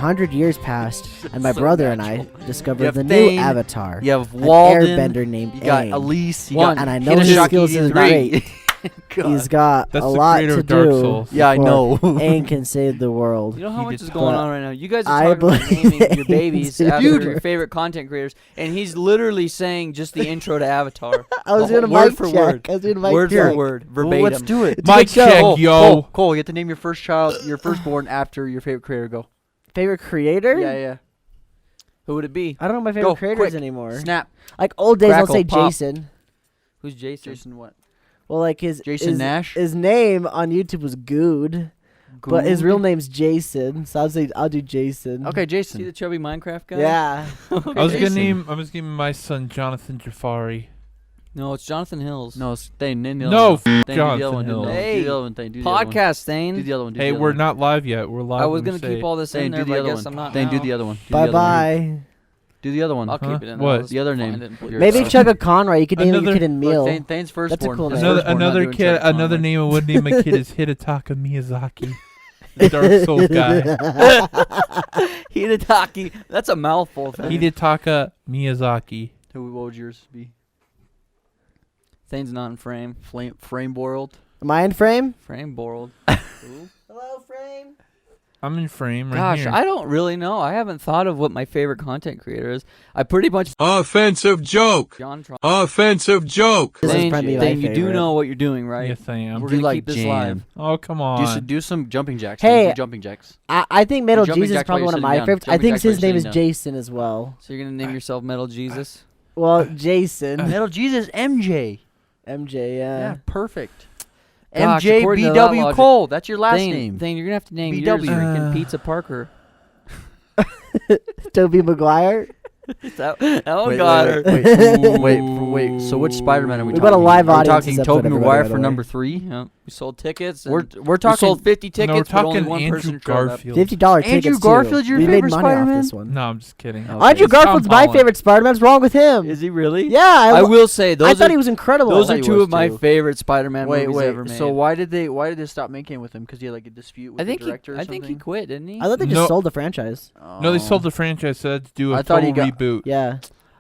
100 years passed, and my brother and I discovered the Thayne, new avatar. You have an Walden. airbender named You got Aang. Elise. You One. got And I know his skills is great. He's got That's a the lot creator to of Dark do. Souls. Yeah, I know. Aang can save the world. You know how He much did is going that. on right now? You guys I are talking about believe naming your babies Dude. after your favorite content creators, and he's literally saying just the intro to Avatar. I was doing a word mic for check. word. I was doing a mic Word check. for word, Well, verbatim. let's do it. It's a Mic good show. check, Cole, yo. Cole, you have to name your first child, your firstborn after your favorite creator. Go. Favorite creator? Yeah. Who would it be? I don't know my favorite Go, creators quick. anymore. Snap. Like old days, Crackle, I'll say pop. Jason. Who's Jason? Jason what? Well, like his Nash? His name on YouTube was Good, but his real name's Jason. So I'll do Jason. Okay, See Jason. the chubby Minecraft guy? Yeah. I was gonna Jason. name my son Jonathan Jafari. No, it's Jonathan Hills. No, it's Thayne. No, Thayne, do the Jonathan other one. Hills. Do Hey, the other one. Thayne, do the other one. Podcast, Thayne. Do the other one. Hey, we're not live yet. We're live. I was when gonna we say keep all this in Thayne, there, do but the I other guess one. I'm not Thayne, do now. the other one. Do the Bye other one. bye. Do the other one. I'll Huh? keep it in. What? The other Fine, I name. didn't put Your- yours. Maybe Chugga Conroy. You could name Another- your kid in Meal. Look, Thane's firstborn. cool His name. firstborn, not Another doing kid. Chuck Another Conway. name I would name my kid is Hidetaka Miyazaki, the Dark Souls guy. Hidetaki. That's a mouthful. Thayne. Hidetaka Miyazaki. What would yours be? Thane's not in frame. Frame boiled. Am I in frame? Frame borrowed. Hello, frame. I'm in frame right Gosh, here. I don't really know. I haven't thought of what my favorite content creator is. I pretty much Offensive joke. John Tron. Offensive joke. This is Thane, probably my Thane, you do favorite. know what you're doing, right? Yes, I am. We're Do gonna like keep this jam. live. Oh, come on. Do some jumping jacks. Hey. Do jumping jacks. I think Metal Jumping Jesus is jacks while probably you're one of sitting my down. favorites. I Jumping think jacks while his you're name is sitting down. Jason as well. So you're gonna name yourself Metal Jesus? Well, Jason. Metal Jesus MJ. MJ, Yeah, perfect. Gosh, MJ according to that BW logic- Cole. That's your last Thane, name. Thane, you're gonna have to name BW. yours freaking Pizza Parker. Toby Maguire. that one got her. Wait. So which Spider-Man are we We've talking? got a live Are we audience talking this episode, Tobey everybody, Maguire by the for way. number 3? Yeah, we sold tickets. We're And we're we talking. sold 50 No, tickets, we're but only talking one Andrew person showed up. Garfield. $50 tickets Andrew Garfield, too. your we made favorite money Spider-Man? off this one. No, I'm just kidding. Okay. Andrew It's Tom Garfield's my Holland. favorite Spider-Man. What's wrong with him? Is he really? Yeah, I will say those I thought are, he was incredible. those I are thought he two was of my too. favorite Spider-Man movies ever made. So why did they stop making it with him? Because he had like a dispute with I think the director. I think he quit, didn't he? I thought they just No. sold the franchise. No, they sold the franchise. So to do a I thought he total got- reboot. Yeah.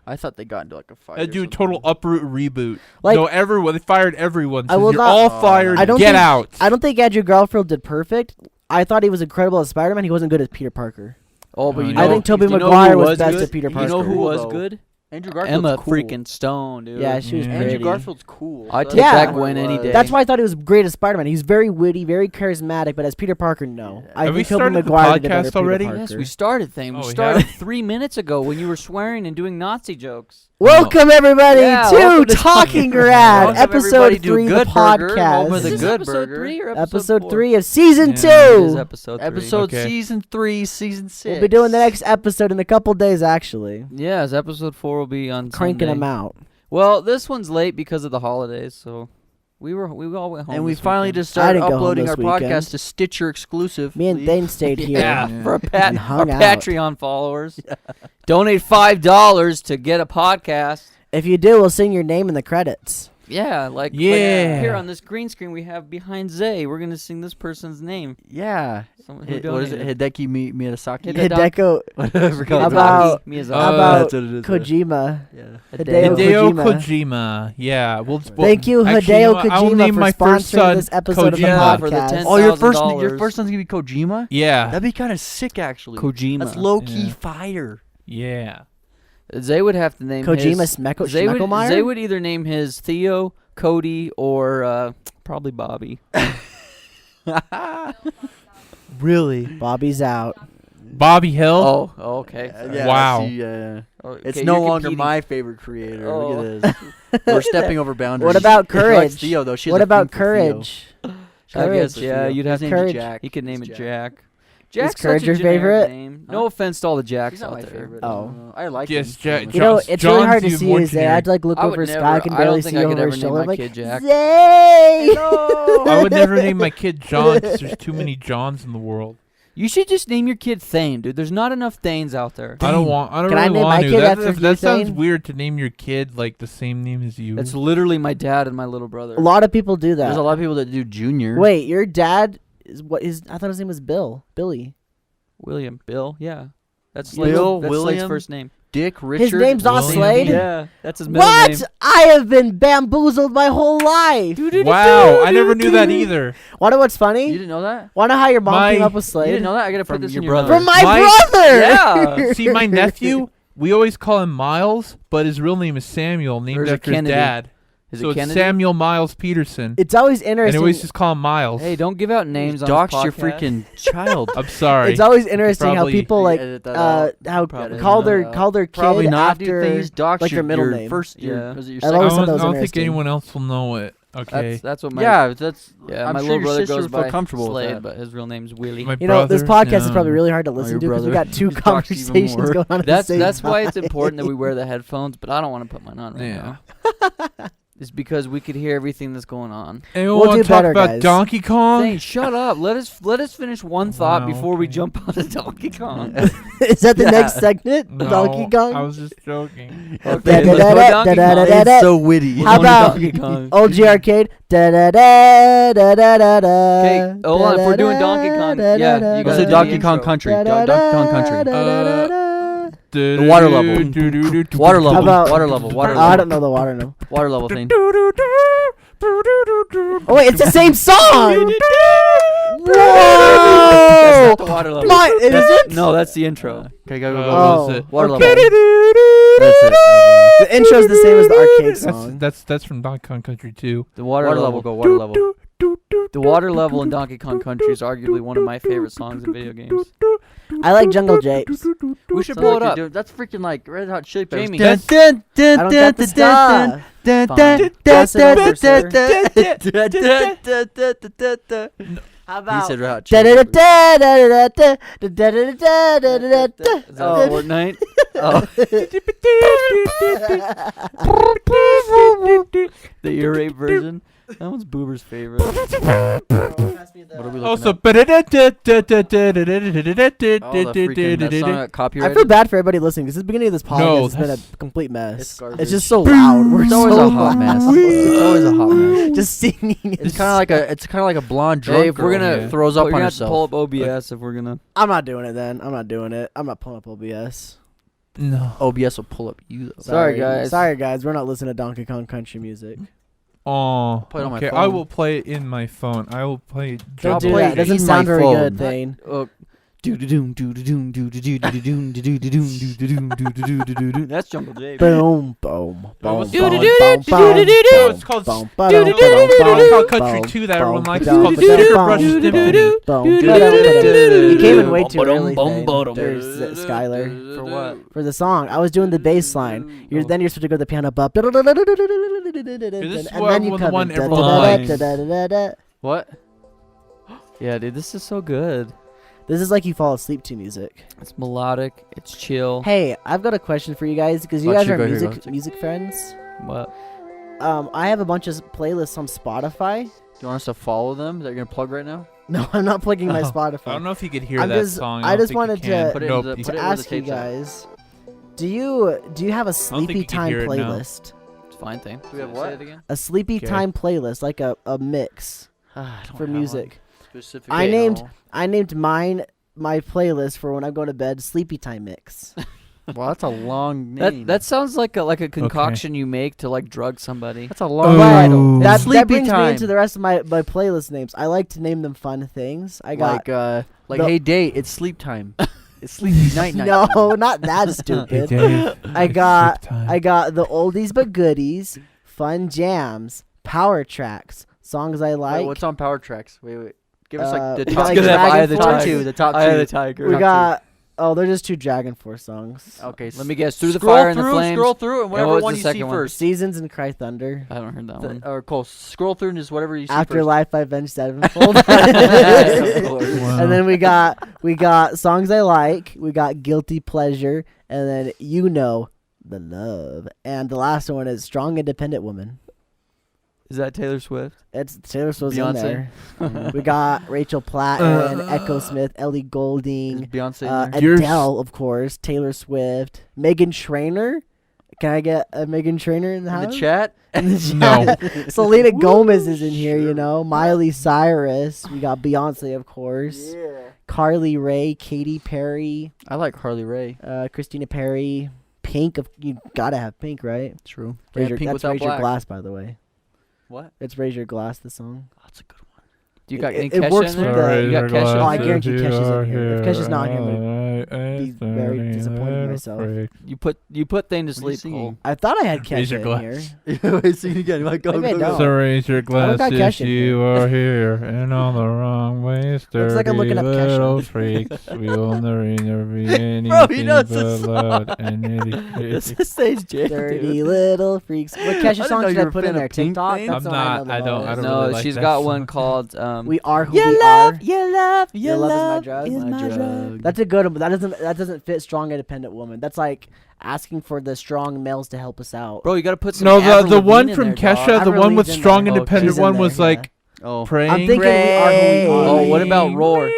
I thought they got into like a fight. They do a total uproot reboot. Like- no, everyone. They fired everyone. I Says, will You're not- all fired. I don't Get think- out. I don't think Andrew Garfield did perfect. I thought he was incredible as Spider-Man. He wasn't good as Peter Parker. Oh, but I you know, I think Tobey you know Maguire who was best good? at Peter You know Parker. who was Though. good? Andrew Garfield's Emma cool. freaking Stone, dude. Yeah, she was Yeah. pretty. Andrew Garfield's cool. I'd So take Yeah. that Gwen any day. That's why I thought he was great as Spider-Man. He's very witty, very charismatic, but as Peter Parker, no. I Have we think Tobey started the Maguire did a better podcast Peter already? Parker. Yes, we started thing. We Oh, we started have? 3 minutes ago when you were swearing and doing Nazi jokes. Welcome everybody Yeah, to welcome to Talking Rad, Welcome episode everybody to 3 of the Good Burger, home of podcast. the Is this Good episode Burger. 3 or Episode 4? 3 of season Yeah. 2. It is episode 3. Episode Okay. season 3, season 6. We'll be doing the next episode in a couple days, actually. Yes, episode 4 will be on Cranking Sunday. them out. Well, this one's late because of the holidays, so we all went home. And we this finally weekend. just started I didn't go home uploading this our weekend. podcast to Stitcher exclusive. Me and Thayne stayed here. Yeah, for and our hung out. Patreon followers. Donate $5 to get a podcast. If you do, we'll sing your name in the credits. Yeah, like Yeah. here on this green screen we have behind Zay. We're gonna sing this person's name. Yeah. Someone who What is it? donated. Hideki Miyazaki? Hideko. Whatever. How about- Miyazaki. How about That's what it is. Kojima? Yeah. Hideo Hideo Kojima. Kojima. Yeah. Well, Thank you, actually, Hideo know what? I'll Kojima, name for my first sponsoring son this episode of the Kojima. For the podcast. 10 Oh, your first $1,000. son's gonna be Kojima? Yeah. That'd be kind of sick, actually. Kojima. That's low key Yeah. fire. Yeah. Zay would have to name Kojima his. Zay Schmeckelmeyer? would either name his Theo, Cody, or probably Bobby. Really? Bobby's out. Bobby Hill. Oh, okay. Yeah, Wow. see, Okay, it's no you're longer competing. my favorite creator. Oh. Look at this. We're stepping over boundaries. What about She likes Courage? Theo, though. She has What a about thing for Theo. Courage? She has a Courage, thing for yeah, Theo. you'd His have name's Courage. Jack. You could name It's it Jack. Jack's Courage such a your generic favorite? name. Huh? No offense to all the Jacks He's not out my there. favorite. Oh. I like Yes, him. Jack- You know, John's- it's really hard to John's see more you, Zay. I had to like look I over would his never. sky. I can I barely don't see think I you could over ever his name shoulder. my I'm like, kid Jack. Zay! I would never name my kid John because there's too many Johns in the world. You should just name your kid Thayne, dude. There's not enough Thanes out there. I don't want. I don't Can I really name my want to. kid That, after that you, sounds Thayne? weird to name your kid like the same name as you. That's literally my dad and my little brother. A lot of people do There's a that. lot of people that do Junior. Wait, your dad is what is? I thought his name was Bill. Billy. William. Bill. Yeah. That's Bill, Slade's William? first name. Dick, Richard. His name's not William. Slade. Yeah. That's his middle What? name. I have been bamboozled my whole life. Wow, I never knew that either. Wanna know what's You funny? didn't know that? Wanna know how your mom My- came up with You Slade? didn't know that? I gotta From put this your in your brother. From my My- brother. Yeah. See, my nephew, we always call him Miles, but his real name is Samuel, Or named is it after his Kennedy? dad. Is So it it's Kennedy? Samuel Miles Peterson. It's always And I interesting. always just call him Miles. Hey, don't give out names on Dox this your podcast. freaking child. I'm sorry. It's always interesting how Probably- people like Edit that out. how Probably call not. their kid Probably not, after dude. Things dox like your your middle your name. First, Yeah. was it your I've second? always I thought don't, that was I don't think interesting. anyone else will know it. Okay. That's what my Yeah, that's. yeah. I'm My sure little your brother sister goes would feel by comfortable with Slade, that. but his real name's Willie. My You know, this brother, podcast is probably really hard to listen your to because we brother. got two He talks even conversations more. going on at the same That's time. why it's important that we wear the headphones, but I don't want to put mine on right Yeah. now. It's because we could hear everything that's going on. Anyone We'll want do to talk better, about guys. Donkey Kong? Thayne, shut up. Let us finish one thought Wow, before we okay. jump onto Donkey Kong. Is that the Yeah. next segment? No, Donkey Kong? I was just joking. Okay, Da- let's da- go da- Donkey da- da- Kong. da- da- It's so witty. We're How going to about Donkey Kong? OG Arcade. Da da da da da da da. Okay, hold on. If we're doing Donkey Kong, yeah, you Let's gotta do do the Donkey Kong intro. Country. Donkey Kong Country. The water level. Water level. How about- Water level. Water I level. don't know the water now. Water level thing. Oh wait, it's the same song. That's Whoa! not the water level. My, it isn't. No, that's the intro. Okay, go. Oh. What was it? Water okay. level. That's it. The intro's the same as the arcade song. That's from Donkey Kong Country 2. The water, Water level. level. Go. Water level. The water level in Donkey Kong Country is arguably one of my favorite songs in video games. I like Jungle Japes. We should Sounds pull like it you're up. doing- That's freaking like Red Hot Chili Peppers. Jamie. Dun, That's- dun, I dun, don't got the dun, stuff. dun, Fine. dun, Pass it over, sir. dun, dun, dun, dun, dun, dun. How He about? said Red Hot Da Chili da Peppers. da da da da da da da da da da da. Is that Fortnite? Oh. The ear rape version? That one's Boober's favorite. What are we looking Also, at? Oh, the freaking that song got I copyrighted. feel bad for everybody listening because the beginning of this podcast No, has been a that's- complete It's mess. garbage. It's just so loud. We're It's so always a hot loud. mess. It's always a hot mess. Just singing. It's kind of like a blonde drunk Hey, if we're girl gonna who throws up we're on gonna have to pull herself. up OBS if we're gonna. I'm not doing it then. I'm not doing it. I'm not pulling up OBS. No. OBS will pull up you though. Sorry, guys. Sorry guys. We're not listening to Donkey Kong country music. Oh, Play it on my okay. I phone. will play it in my phone. I will play it. Don't I'll do play that. It doesn't in sound my very phone. good, Thayne. That's Jungle Jape. Boom, boom, boom, was boom, called- boom, boom, No, it's called boom, Donkey Kong Country 2 that everyone likes. It's called the Sugar Rush Symphony. You came in way too early, Thayne. There's Skylar. For what? For the song, I was doing the bass line. Then you're supposed to go to the piano bop. is And what- then you the come one in. everyone likes. What? Yeah, dude, this is so good. This is like you fall asleep to music. It's melodic. It's chill. Hey, I've got a question for you guys because you Oh, guys shoot, are go here, go. music friends. What? I have a bunch of playlists on Spotify. Do you want us to follow them that you're gonna plug right now? No, I'm not plugging my Oh, Spotify. I don't know if you could hear I'm that just- song. I don't just think you wanted can. to- Put it in Nope, the- you put to it where the ask you tape's at. guys, do you have a think sleepy you can time hear it now. playlist? It's a fine thing. Do we have Say what? it again? A sleepy Okay. time playlist, like a mix I don't for have music. one specific. I named- No. I named my playlist for when I go to bed sleepy time mix. Wow, that's a long name. That sounds like a concoction you make to like drug somebody. That's a long Oh. title. that Sleepy brings me time. into the rest of my playlist names. I like to name them fun things. I got like the- hey date, it's sleep time. It's sleepy night. no, not that Hey, stupid. Dave, I it's got sleep time. I got the oldies but goodies, fun jams, power tracks, songs I like. Wait, what's on Power Tracks? Wait. Give us like the we top got, It's gonna have Eye of the top Tiger. two. The top two. Eye of the Tiger. we top got they're just two Dragon Force songs. Okay. Let me guess. Through the scroll fire and through, the flames. Scroll through, and And whatever what was one the you see second one? first. Seasons and Cry Thunder. I haven't heard that one. Or Cole, scroll through and just whatever you see Afterlife by Avenged Sevenfold. Of course. Wow. And then we got songs I like. We got Guilty Pleasure, and then the love. And the last one is Strong Independent Woman. Is that Taylor Swift? It's Taylor Swift's in Beyonce? there. We got Rachel Platten, Echo Smith, Ellie Is Goulding, Beyonce in there? Yours- Adele, of course, Taylor Swift, Megan Trainor. Can I get a Megan Trainor in the In house? the chat? In the No. chat. Selena Gomez is in here, Miley Cyrus. We got Beyonce, of course. Carly Rae, Katy Perry, I like Harley Rae. Christina Perry, Pink. You gotta have Pink, right? True. Raise Yeah, Pink that's Without Raise Your Black. Glass, by the way. What? It's Raise Your Glass, the song. Oh, that's a good one. Do you got any It Kesha works in with there? the- You got Kesha? Oh, I guarantee Kesha's in here. If Kesha's not here, I'm gonna be very disappointed in myself. You put Thayne to What are you sleep, singing? Cole. I thought I had Raise Kesha your in glass. here. Wait, sing it again. Like, go, Maybe I go, don't. go. So raise your got glasses, Kesha in you are here, and on the wrong way, sturdy like I'm looking up Kesha. little freaks. We will never be anything Bro, he knows but the loud and This nitty. is stage jam, Dirty dude. little freaks. What Kesha didn't song know should you I were a put in fan there? of Pink, TikTok? Thayne? That's I'm the one not. know I the don't most. really No, like she's that got song. one called We are who Your we love, are. your love, Your love is my drug. is my drug. That's a good one, but that doesn't fit strong independent woman. That's like asking for the strong males to help us out. Bro, you gotta put some No, Avril the one Lavigne in from there, Kesha, dog. the Avril one with Lavigne's in strong there. independent She's in one there, was yeah. like Oh. praying. I'm thinking we are who we are. Oh, what about Roar?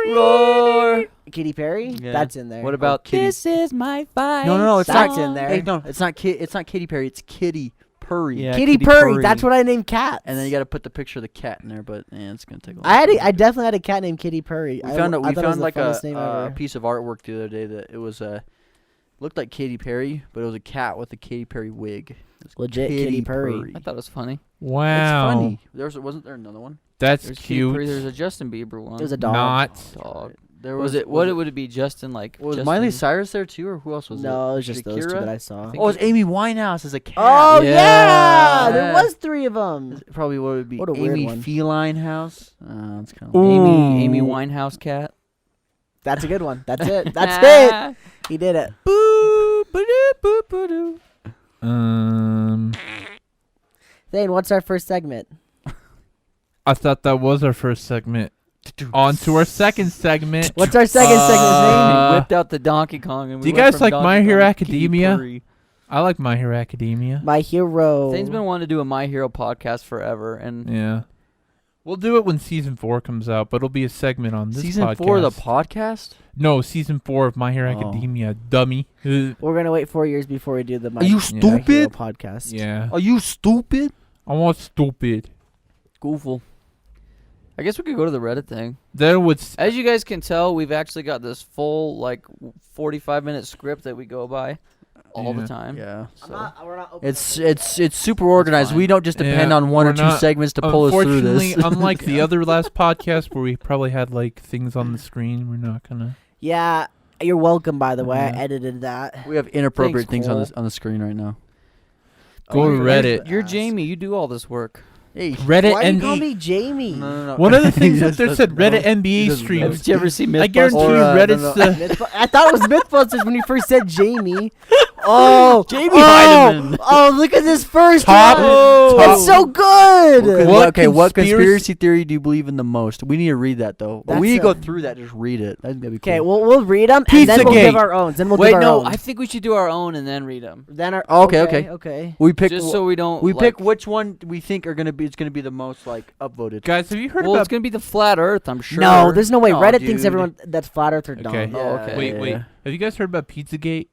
Roar. Katy Perry? Yeah. That's in there. What about Kitty. This is my fight? No, it's That's not in there. Hey, no, it's not Katy Perry. It's Kitty Purry. Yeah, Kitty Kitty Purry. Purry. That's what I named Katz. And then you got to put the picture of the cat in there, but it's gonna take a long I time. definitely had a cat named Kitty Purry. We I found thought we it was found the like funnest name a ever. piece of artwork the other day that it was looked like Katy Perry, but it was a cat with a Katy Perry wig. It was Legit Katy Purry. I thought it was funny. Wow, It's funny. Wasn't there another one? that's There's Katy cute. Perry, there's a Justin Bieber one. It was a dog. Not. dog. There Was it? What would it be? Justin like? was Justin? Miley Cyrus there too, or who else was No, it was just those two Shakira? that I saw. think Oh, it's Amy Winehouse as a cat. Oh Yeah. yeah, there Yeah. was 3 of them. Probably what would be What a weird Amy one. Feline House. It's kind of Ooh. Amy Winehouse cat. That's a good one. That's it. That's it. He did it. Boo, ba-doo, boo, ba-doo. Thane, what's our first segment? I thought that was our first segment. On to our second segment. What's our second segment, Thane? We whipped out the Donkey Kong. And Do we you went guys from like Donkey My Kong Hero to Kitty Academia? Purry. I like My Hero Academia. My hero. Thane's been wanting to do a My Hero podcast forever, and Yeah. We'll do it when season 4 comes out, but it'll be a segment on this season podcast. 4 of the podcast. No, season 4 of My Hero Oh. Academia, dummy. We're gonna wait 4 years before we do the My, Are you My Hero stupid? podcast. Yeah. Are you stupid? I'm all stupid. Gooful. I guess we could go to the Reddit thing. Then would As you guys can tell, we've actually got this full 45-minute script that we go by all Yeah. the time. Yeah. So. We're not It's super organized. fine. We don't just depend Yeah, on one or we're two not- segments to pull us through Unfortunately, this. unlike the other last podcast where we probably had things on the screen, we're not gonna. Yeah, you're welcome. By the way, I Yeah. edited that. We have inappropriate Thanks, things on Cole. the screen right now. Go to Reddit. You're Jamie. You do all this work. Hey, Reddit Why do you and call me Jamie? no. one of the things He that just there said doesn't know. Reddit He NBA doesn't know. streams. Did you ever see Mythbusters? I guarantee Or, you, Reddit's no. the. I thought it was Mythbusters when you first said Jamie. Oh, Jamie oh, Heidemann. oh, look at this first Top- one. top- It's so good. What conspiracy- conspiracy theory do you believe in the most? We need to read that though. That's We need to go a- through that. Just read it. That's gonna be cool. Okay, we'll read them and then we'll Pizzagate. give our own. Then we'll Wait, give our no. own. I think we should do our own and then read them. Then our Oh, okay. okay. we pick. Just so we don't. we like, pick which one we think are gonna be. It's gonna be the most upvoted. Guys, have you heard Well, it's about? gonna be the flat Earth. I'm sure. No, there's no way. No, Reddit thinks dude. everyone that's flat Earth are dumb. Okay. Oh, okay. Wait. Yeah. Have you guys heard about Pizzagate?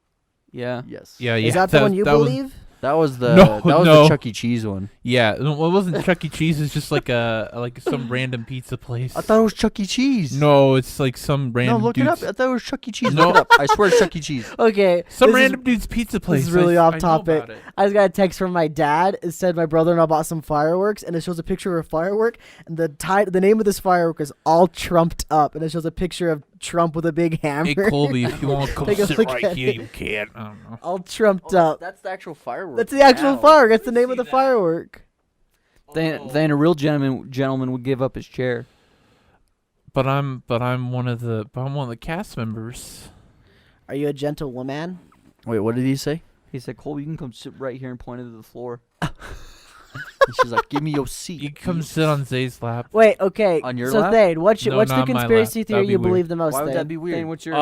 Yeah. Yes. Yeah. Is that the one you that was- believe? That was the No, no. the Chuck E. Cheese one. Yeah, no, it wasn't Chuck E. Cheese. It's just some random pizza place. I thought it was Chuck E. Cheese. No, it's some random. No, look it dude's- up. I thought it was Chuck E. Cheese. No. Look it up. I swear it's Chuck E. Cheese. Okay. Some this is- random dude's pizza place. is really off I know topic. about it. I just got a text from my dad. It said my brother-in-law bought some fireworks, and it shows a picture of a firework, and the name of this firework is all trumped up, and it shows a picture of Trump with a big hammer. Hey Colby, if you want to come Take a sit look right at here, it. you can. I don't know. all trumped up. That's the actual firework. That's the actual Wow. firework. That's the name of the firework. Then a real gentleman would give up his chair. But I'm one of the cast members. Are you a gentlewoman? Wait, what did he say? He said, "Cole, you can come sit right here," and pointed to the floor. And she's like, "Give me your seat." You come sit on Zay's lap. Wait, okay. On your so lap? Thane, what's No, the not my lap. conspiracy theory That'd be you weird. believe the most? Why would Thane? that be weird? Thane, what's yours?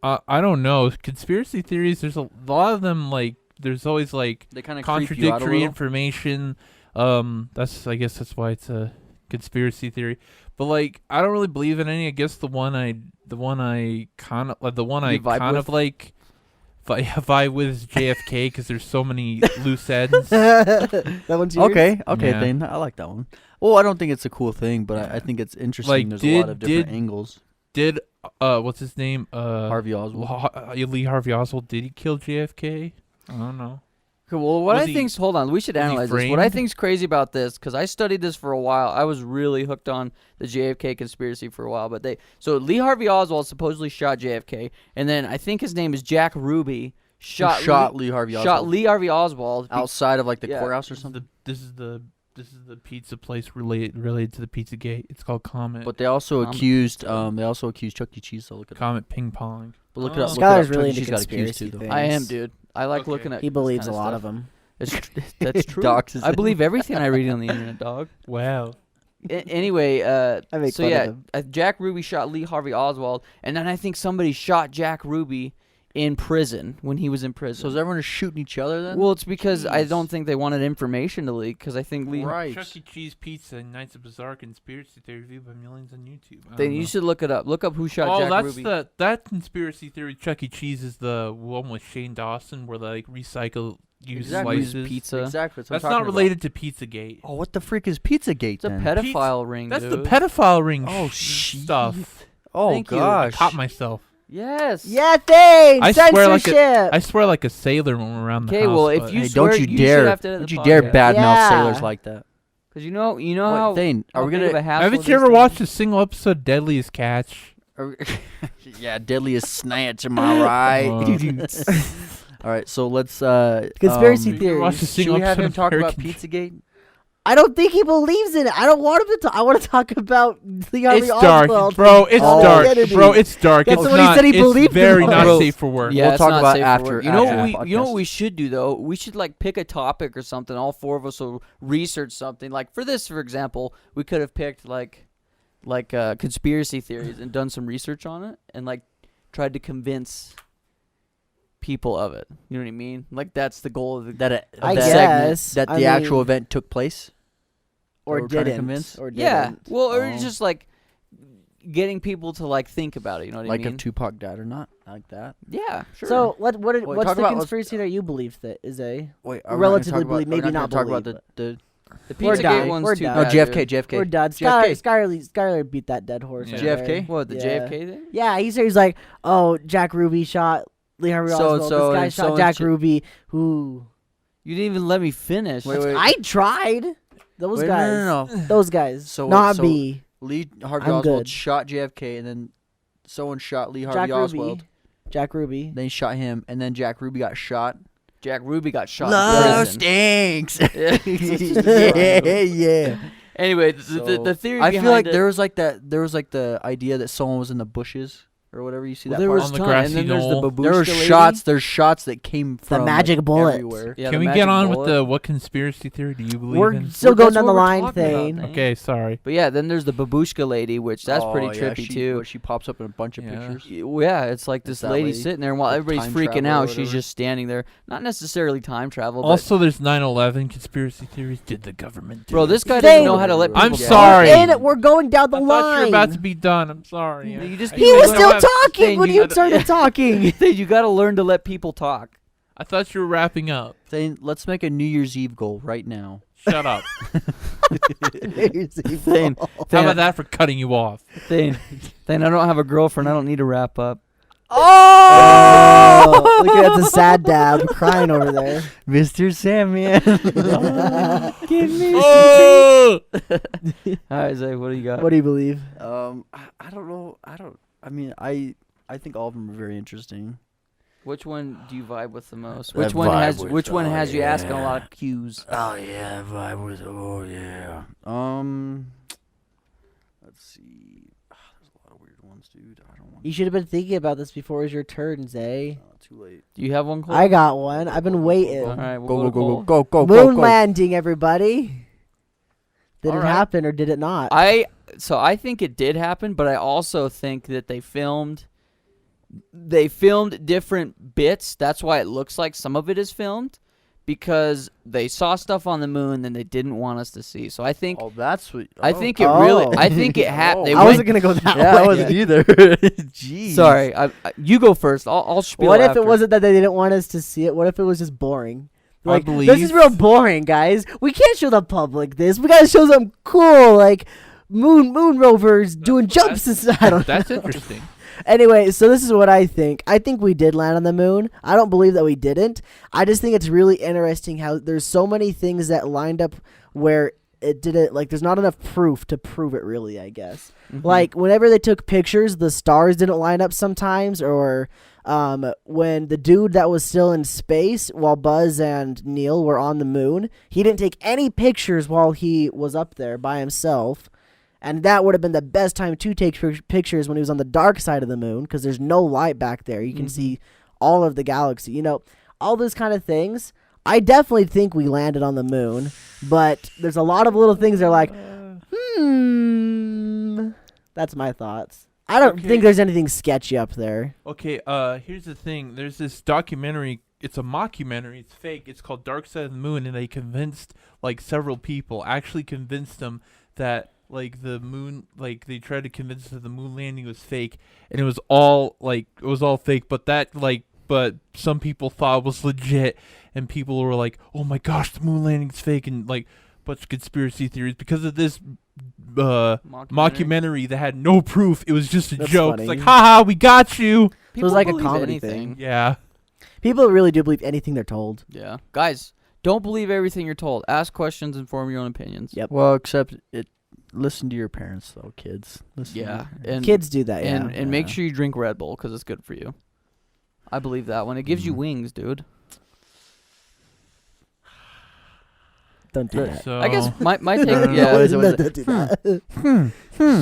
I don't know. Conspiracy theories. There's a lot of them. There's always They kind of contradictory information. I guess that's why it's a conspiracy theory. But I don't really believe in any. I guess the one I kind of You vibe with? Vi with JFK because there's so many loose ends. That one's yours? Okay, Yeah. Thayne, I like that one. Well, I don't think it's a cool thing, but I think it's interesting. Like, There's a lot of different angles. Did what's his name? Harvey Oswald. Lee Harvey Oswald. Did he kill JFK? I don't know. Okay, well, what Was I he- think's hold on, we should was he analyze this. What I framed? think's crazy about this, because I studied this for a while. I was really hooked on the JFK conspiracy for a while. But so Lee Harvey Oswald supposedly shot JFK, and then I think his name is Jack Ruby. Shot Lee Harvey Oswald. Shot Lee Harvey Oswald outside of like the Yeah. courthouse or This is something. this is the pizza place related to the Pizza Gate. It's called Comet. But they also Comet accused Pizza. Chuck E. Cheese. So look it up. Comet Ping Pong. But look it up. Oh. Look it up. Skylar's Chuck really E. into Cheese got accused conspiracy too, though. things. I am, dude. I like Okay. looking at. He believes this a kinda lot of stuff. them. That's true. Doxes I him. believe everything I read on the internet, dog. Wow. Anyway, I make so fun yeah, of him. Jack Ruby shot Lee Harvey Oswald, and then I think somebody shot Jack Ruby in prison when he was in prison. So is everyone just shooting each other then? Well, it's because I Jeez. don't think they wanted information to leak. Because I think Lee. Right. Chuck E. Cheese Pizza and Nights of Bizarre Conspiracy Theory viewed by millions on YouTube. I Then don't you know. should look it up. Look up who shot Oh, Jack that's Ruby. that conspiracy theory. Chuck E. Cheese is the one with Shane Dawson, where they like recycle used Exactly. Used slices. pizza. Exactly. That's not related to Pizzagate. Oh, what the freak is Pizzagate It's a then? pedophile ring. That's dude. the pedophile ring. Oh, stuff. Oh Thank you. I gosh. caught myself. Yes. Yeah, Thayne! I swear like Censorship! I swear like a sailor when we're around the house. Okay, well, if but- you Hey, swear, don't you should dare! have to edit Don't the you dare podcast. badmouth Yeah. sailors like that. Because you know Wait, how. Thayne, are we how big of gonna? a hassle Haven't it you is ever to- watched a single episode of Deadliest Catch? Yeah, deadliest snatch. Am I right? All right, so let's. Conspiracy Have you ever watched a theories. Should single we have episode him of talk about American- Pizzagate? I don't think he believes in it. I don't want him to talk. I want to talk about Lee Harvey It's dark, Oswald. bro. It's Oh, dark, identity. bro. It's dark. That's it's what he not. said he it's believed in very all. not Bro, safe for work. Yeah, We'll it's talk not about safe for after- work. You know after what the you know what podcast. we should do though? We should like pick a topic or something. All four of us will research something. Like for this, for example, we could have picked like conspiracy theories and done some research on it and like tried to convince people of it. You know what I mean? Like that's the goal of the I the guess. that I the actual mean, event took place. or that we're trying to didn't. convince? Or Yeah. didn't. Well, or Oh. just like getting people to like think about it. You know what Like I mean? if Tupac died or not, like that. Yeah, sure. So what's Wait, the talk about- conspiracy that you believe that is a Wait, relatively believe, maybe not talk believe, about the the we're Pizzagate done. one's We're too done. no bad, JFK. dude. we're done. JFK. Skylar beat that dead horse. Yeah. right JFK? there. What the Yeah. JFK thing? Yeah, he's like, oh, Jack Ruby shot Lee Harvey Oswald. So-and-so This guy and shot so-and-so- Jack Ruby. Who? You didn't even let me finish. Wait, wait. I tried. Those Wait, guys. no. Those guys. So- not so- me. Lee Harvey I'm Oswald good. shot JFK, and then someone shot Lee Jack Harvey Ruby. Oswald. Jack Ruby. Then he shot him, and then Jack Ruby got shot. Jack Ruby got shot. in Love prison. stinks. Yeah. yeah. Anyway, the So, theory I behind feel like it, there was like the idea that someone was in the bushes or whatever. You see well, that there part? was On the ton, grassy and then there's the knoll. babushka There were lady. shots. There's shots that came from magic like, bullet. everywhere. Yeah, Can the we get magic on bullet. with the what conspiracy theory do you believe We're in? still going That's down what the we're line talking about, thing. Thayne. Okay, sorry. But yeah, then there's the babushka lady, which that's pretty Oh, yeah, trippy she, too. She pops up in a bunch of Yeah. pictures. Yeah, it's like this that lady lady sitting there, and while with everybody's time freaking travel or out, she's whatever. just standing there. Not necessarily time travel, but Also, there's 9/11 conspiracy theories. Did the government do bro, it? this guy Thayne, doesn't know how to let people I'm talk. sorry. And we're going down the I thought you were line. about to be done. I'm sorry. You just I- He You was know still what? talking Thayne, when you- you started talking. You got to learn to let people talk. I thought you were wrapping up. Then let's make a New Year's Eve goal right now. Shut up. Thayne, How about that for cutting you off? Thayne, I don't have a girlfriend. I don't need to wrap up. Oh, look at that's a sad dad crying over there. Mr. Sandman. Give me. Oh! All right, Zay, what do you got? What do you believe? I don't know. I mean, I think all of them are very interesting. Which one do you vibe with the most? I Which one vibe has with- Which one oh, has you asking a yeah. lot of cues? Oh yeah, vibe with. Oh yeah. Let's see. There's a lot of weird ones, dude. I don't want. You should have been thinking about this before it was your turn, Zay. Too late. Do you have one? Cole? I got one. I've been waiting. All right, we'll Go to go Cole. go go go Moon go. landing, everybody. Did All it right. happen or did it not? I think it did happen, but I also think that they filmed different bits. That's why it looks like some of it is filmed. because they saw stuff on the moon that they didn't want us to see. So I think Oh, that's what. I think it Oh. really. I think it happened. I wasn't gonna go that Yeah, way. I wasn't either. Jeez. Sorry, you go first. I'll spiel. What if after. it wasn't that they didn't want us to see it? What if it was just boring? I Like, this believe- is real boring, guys. We can't show the public this. We gotta show them cool, like moon rovers doing jumps. I don't know. That's interesting. Anyway, so this is what I think. I think we did land on the moon. I don't believe that we didn't. I just think it's really interesting how there's so many things that lined up where it didn't, like, there's not enough proof to prove it really, I guess. Like, whenever they took pictures, the stars didn't line up sometimes, or when the dude that was still in space while Buzz and Neil were on the moon, he didn't take any pictures while he was up there by himself. And that would have been the best time to take pictures when he was on the dark side of the moon, because there's no light back there. You can see all of the galaxy. You know, all those kind of things. I definitely think we landed on the moon, but there's a lot of little things that are like, That's my thoughts. I don't Okay. think there's anything sketchy up there. Okay, here's the thing. There's this documentary. It's a mockumentary. It's fake. It's called Dark Side of the Moon, and they convinced, like, several people. Actually convinced them that, like, the moon, like, they tried to convince us that the moon landing was fake, and it was all fake. But that, like, but some people thought it was legit, and people were like, "Oh my gosh, the moon landing's fake," and like, bunch of conspiracy theories because of this mockumentary that had no proof. It was just a That's joke. funny. It's like, haha, we got you. So it was like a believe comedy anything. thing. Yeah. People really do believe anything they're told. Yeah, guys, don't believe everything you're told. Ask questions and form your own opinions. Yep. Well, except it. Listen to your parents, though, kids. Listen to Yeah, your parents. and Kids do that, yeah. and make Yeah. sure you drink Red Bull because it's good for you. I believe that one. It gives you wings, dude. Don't do that. So I guess my take. No, Yeah, what is it? Don't do that.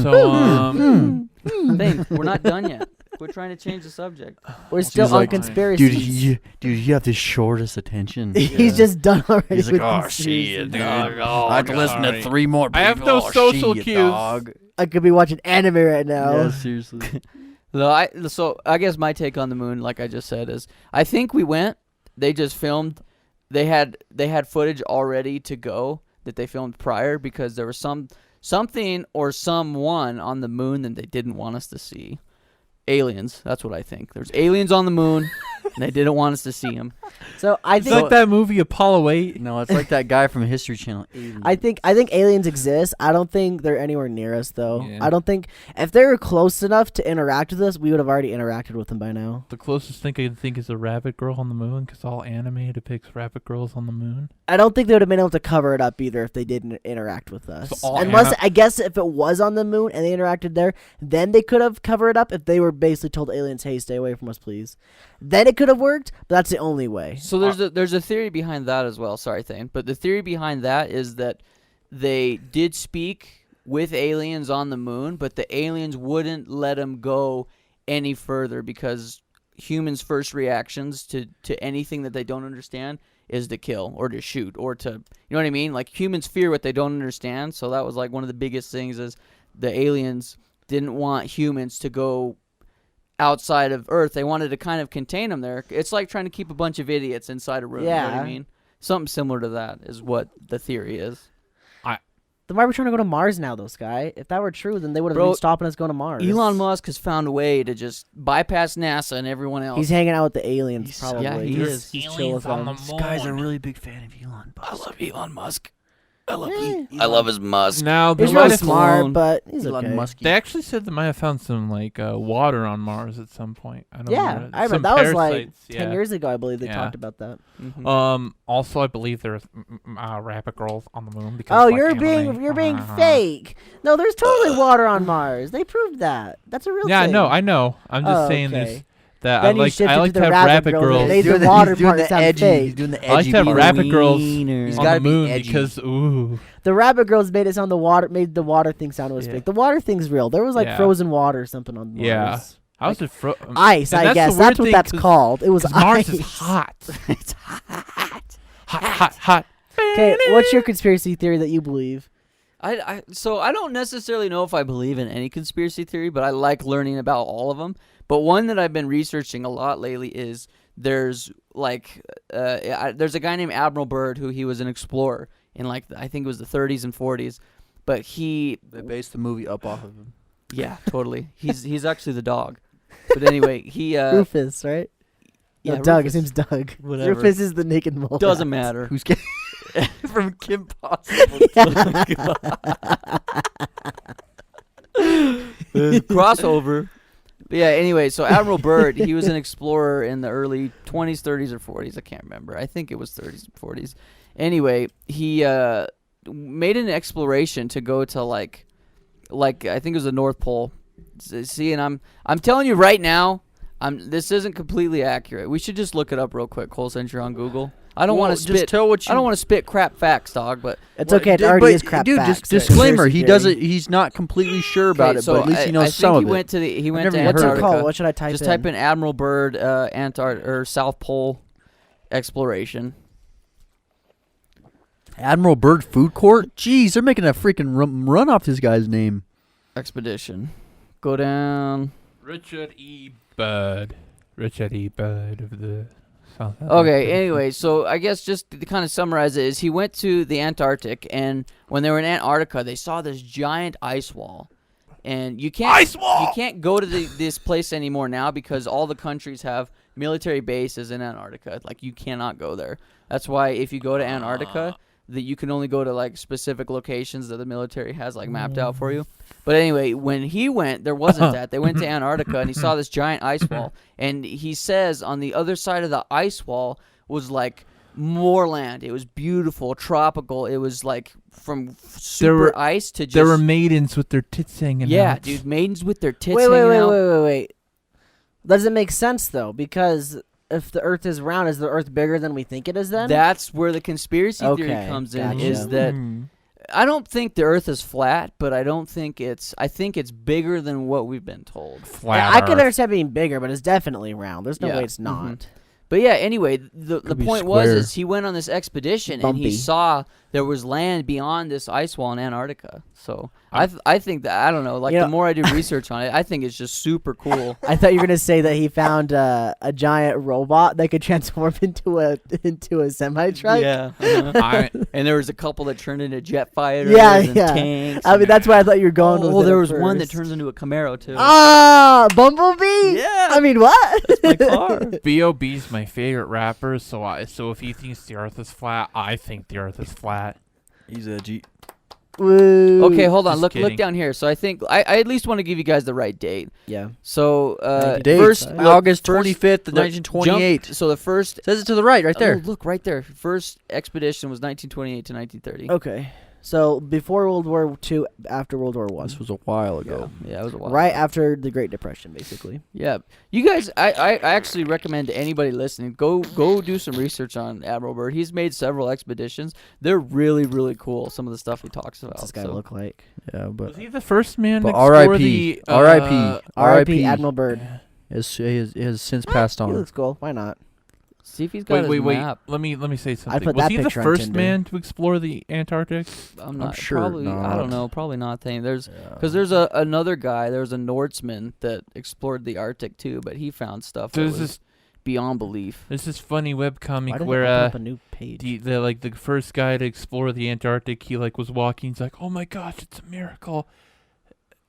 so Thayne, we're not done yet. Quit trying to change the subject. We're still He's on like, conspiracies. Dude, you have the shortest attention. He's just done already. He's like, with oh conspiracy. shit, dude. Oh, I have to listen to sorry. 3 more people. I have no Oh, social shit, cues. dog. I could be watching anime right now. Yeah, seriously. So I guess my take on the moon, like I just said, is I think we went. They just filmed. They had footage already to go that they filmed prior because there was something or someone on the moon that they didn't want us to see. Aliens. That's what I think. There's aliens on the moon, and they didn't want us to see them. So I it's think like that movie Apollo 8. No, it's like that guy from History Channel. I think aliens exist. I don't think they're anywhere near us though. Yeah. I don't think if they were close enough to interact with us, we would have already interacted with them by now. The closest thing I can think is a rabbit girl on the moon, because all anime depicts rabbit girls on the moon. I don't think they would have been able to cover it up either if they didn't interact with us. So all Unless ana- I guess if it was on the moon and they interacted there, then they could have covered it up if they were basically told aliens, "Hey, stay away from us, please." Then it could have worked, but that's the only way. So there's a theory behind that as well. Sorry, Thayne, but the theory behind that is that they did speak with aliens on the moon, but the aliens wouldn't let them go any further because humans' first reactions to anything that they don't understand is to kill or to shoot or to, you know what I mean? Like humans fear what they don't understand. So that was like one of the biggest things is the aliens didn't want humans to go outside of Earth. They wanted to kind of contain them there. It's like trying to keep a bunch of idiots inside a room. You know what Yeah. I mean? Something similar to that is what the theory is. Then why are we trying to go to Mars now, though, Sky? If that were true, then they would have Bro, been stopping us going to Mars. Elon Musk has found a way to just bypass NASA and everyone else. He's hanging out with the aliens, He's- probably. yeah, he is. He's chill Aliens with on them. the This moon. guy's a really big fan of Elon. I love Elon Musk. I love Eh. I love his Musk. Now, He's they, really might have, smart, Alone. but he's Elon okay. Musk. they actually said they might have found some, like, water on Mars at some point. I don't Yeah, know. I remember Some that was like parasites, 10 yeah. years ago, I believe they Yeah. talked about that. Mhm. Also, I believe there's rabbit girls on the moon. Because, Oh, like, you're anime. being fake. No, there's totally water on Mars. They proved that. That's a real Yeah, thing. no, I know. I'm just Oh, saying okay. this. That Then you I shifted like to to the have rabbit rabbit girls. girls They- the water part sounds edgy. fake. He's doing the edgy. I like to have part. rabbit girls He's on gotta the be moon edgy. because ooh. The rabbit girls made it sound made the water thing sound was Yeah. fake. The water thing's real. There was like Yeah. frozen water or something on Mars. Yeah. How is it Ice, and I that's the guess. weird That's what thing, that's 'cause- called. It was ice. Mars is hot. It's hot. hot. Okay, what's your conspiracy theory that you believe? So I don't necessarily know if I believe in any conspiracy theory, but I like learning about all of them. But one that I've been researching a lot lately is there's like there's a guy named Admiral Byrd who he was an explorer in like I think it was the 30s and 40s, but They based the movie up off of him. yeah, totally. He's actually the dog. But anyway, he Rufus, right? yeah, No, Doug. Rufus. His name's Doug. Whatever. Rufus is the naked mole. Doesn't rat. matter. Who's from Kim Possible? Crossover. But yeah, anyway, so Admiral Byrd, he was an explorer in the early 20s, 30s, or 40s. I can't remember. I think it was 30s, 40s. Anyway, he made an exploration to go to like I think it was the North Pole. See, and I'm telling you right now, this isn't completely accurate. We should just look it up real quick, Cole, since you're on Google. I don't want to spit. Just tell what you. I don't want to spit crap facts, dog. But It's okay. It already is crap Dude, facts. just disclaimer. Conspiracy He theory. doesn't. He's not completely sure about Okay, it, so but at least he knows I some think of it. he went never to even What's heard it Antarctica. called? What should I type Just in? type in Admiral Byrd or South Pole exploration. Admiral Byrd Food Court. Jeez, they're making a freaking run off this guy's name. Expedition. Go down. Richard E. Byrd. Richard E. Byrd of the South. Okay, anyway, so I guess just to kind of summarize it is he went to the Antarctic, and when they were in Antarctica, they saw this giant ice wall. And you can't go to this place anymore now because all the countries have military bases in Antarctica. Like, you cannot go there. That's why if you go to Antarctica, that you can only go to like specific locations that the military has like mapped out for you. But anyway, when he went, there wasn't that. They went to Antarctica and he saw this giant ice wall. And he says on the other side of the ice wall was like more land. It was beautiful, tropical. It was like from super ice to just. There were maidens with their tits hanging out. Yeah, dude, maidens with their tits Wait, hanging out. wait. Doesn't make sense though, because if the Earth is round, is the Earth bigger than we think it is? Then That's where the conspiracy theory Okay, comes in. gotcha. Is that I don't think the Earth is flat, but I think it's bigger than what we've been told. Yeah, I could understand being bigger, but it's definitely round. There's no Yeah. way it's not. Mhm. But yeah, anyway, the be point was square. is he went on this expedition and he Bumpy. saw there was land beyond this ice wall in Antarctica. So I think that I don't know. Like You know- the more I do research on it, I think it's just super cool. I thought you were gonna say that he found a giant robot that could transform into a semi truck. Yeah. And there was a couple that turned into jet fighters Yeah, and yeah. tanks. I mean, that's why I thought you were going. oh, with it there at was one that first. turns into a Camaro too. Ah, Bumblebee. Yeah. I mean, what? my car. B.O.B.'s my favorite rapper, so if he thinks the Earth is flat, I think the Earth is flat. He's edgy. Woo. Okay, hold on. Just Look kidding. down here. So I think I at least want to give you guys the right date. Yeah. So Date, first August first- 25th, look, 1928. jump- So the first Says it to the right, right there. Oh, look right there. First expedition was 1928 to 1930. Okay. So before World War II, after World War One, This was a while ago. Yeah, it was a while. right after the Great Depression, basically. Yeah, you guys. I actually recommend to anybody listening go do some research on Admiral Byrd. He's made several expeditions. They're really cool. Some of the stuff he talks about. What's this guy so. look like? Yeah, but Was he the first man to But explore R.I.P. the R.I.P. R.I.P. Admiral Byrd. he has since passed He on. looks cool. Why not? See if he's got his Wait. map. Let me say something. put Was that he the picture on first Tinder. man to explore the Antarctic? I'm not sure Probably, I not. don't know. Probably not. Thing. There's because there's another guy. There was a Norseman that explored the Arctic too, but he found stuff that There's was this beyond belief. there's this funny Why webcomic did I where open up a new page? the first guy to explore the Antarctic, he like was walking. He's like, "Oh my gosh, it's a miracle!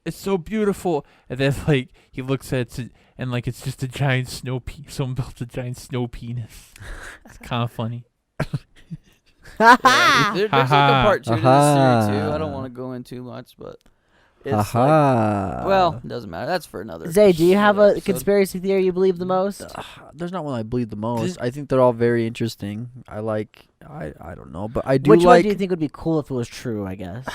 It's so beautiful!" And then like he looks at it and like it's just a giant snow Someone built a giant snow penis. It's kind of funny. Yeah, there's like a part two to this Aha. theory too. I don't want to go in too much, but it's like, Aha. well, it doesn't matter. That's for another. Zay, do you have a episode. conspiracy theory you believe the most? There's not one I believe the most. I think they're all very interesting. I don't know, but I do Which one like do you think would be cool if it was true? I guess.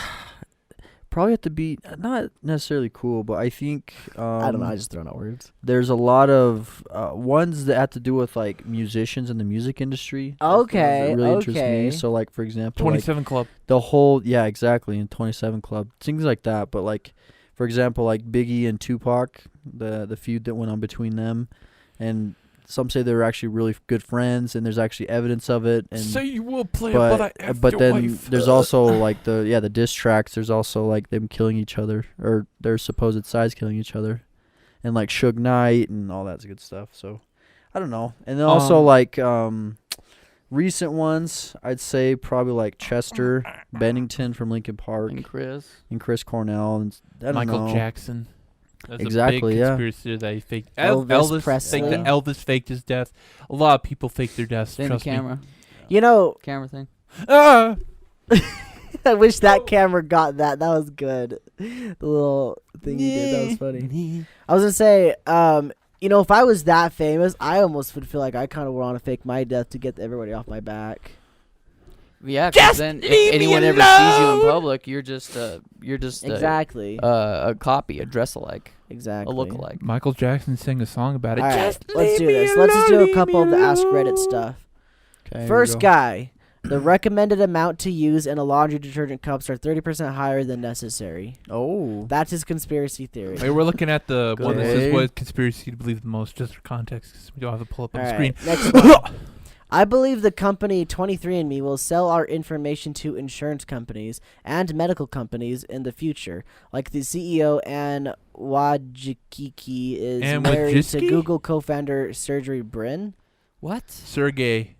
probably have to be not necessarily cool, but I think I don't know. I just throw out words. there's a lot of ones that have to do with like musicians in the music industry. That's the ones that Okay, really interest okay. me. So like for example, like 27 Club. the whole exactly in 27 Club things like that. But like for example, like Biggie and Tupac, the feud that went on between them, and some say they were actually really good friends, and there's actually evidence of it. And Say you will play it, but I effed but your then wife. there's also like the diss tracks. There's also like them killing each other or their supposed sides killing each other, and like Suge Knight and all that good stuff. So I don't know. And then also like recent ones, I'd say probably like Chester Bennington from Linkin Park And Chris Cornell and I don't Michael know. Jackson. That's Exactly, a big yeah. conspiracy that he faked. Elvis Presley. Faked that Elvis faked his death. A lot of people fake their deaths. Then the Trust me. camera. You know, Camera thing. Ah! I wish that camera got that. That was good. The little thing you did, that was funny. I was gonna say, you know, if I was that famous, I almost would feel like I kind of would want to fake my death to get everybody off my back. Yeah, because then if anyone ever sees you in public, you're just Exactly. a copy, a dress-alike, Exactly. a look-alike. Michael Jackson sang a song about it. All right, Just let's do this. Let's just do a couple of the Ask Reddit stuff. Okay, First guy, the recommended amount to use in a laundry detergent cups are 30% higher than necessary. Oh. That's his conspiracy theory. Wait, we're looking at the one that says Okay. what conspiracy to believe the most, just for context, because we don't have to pull up on All the right, screen. next one. I believe the company 23andMe will sell our information to insurance companies and medical companies in the future. Like the CEO, Ann Wojcicki, is Ann married to Wojcicki? Google co-founder Sergey Brin. What? Sergey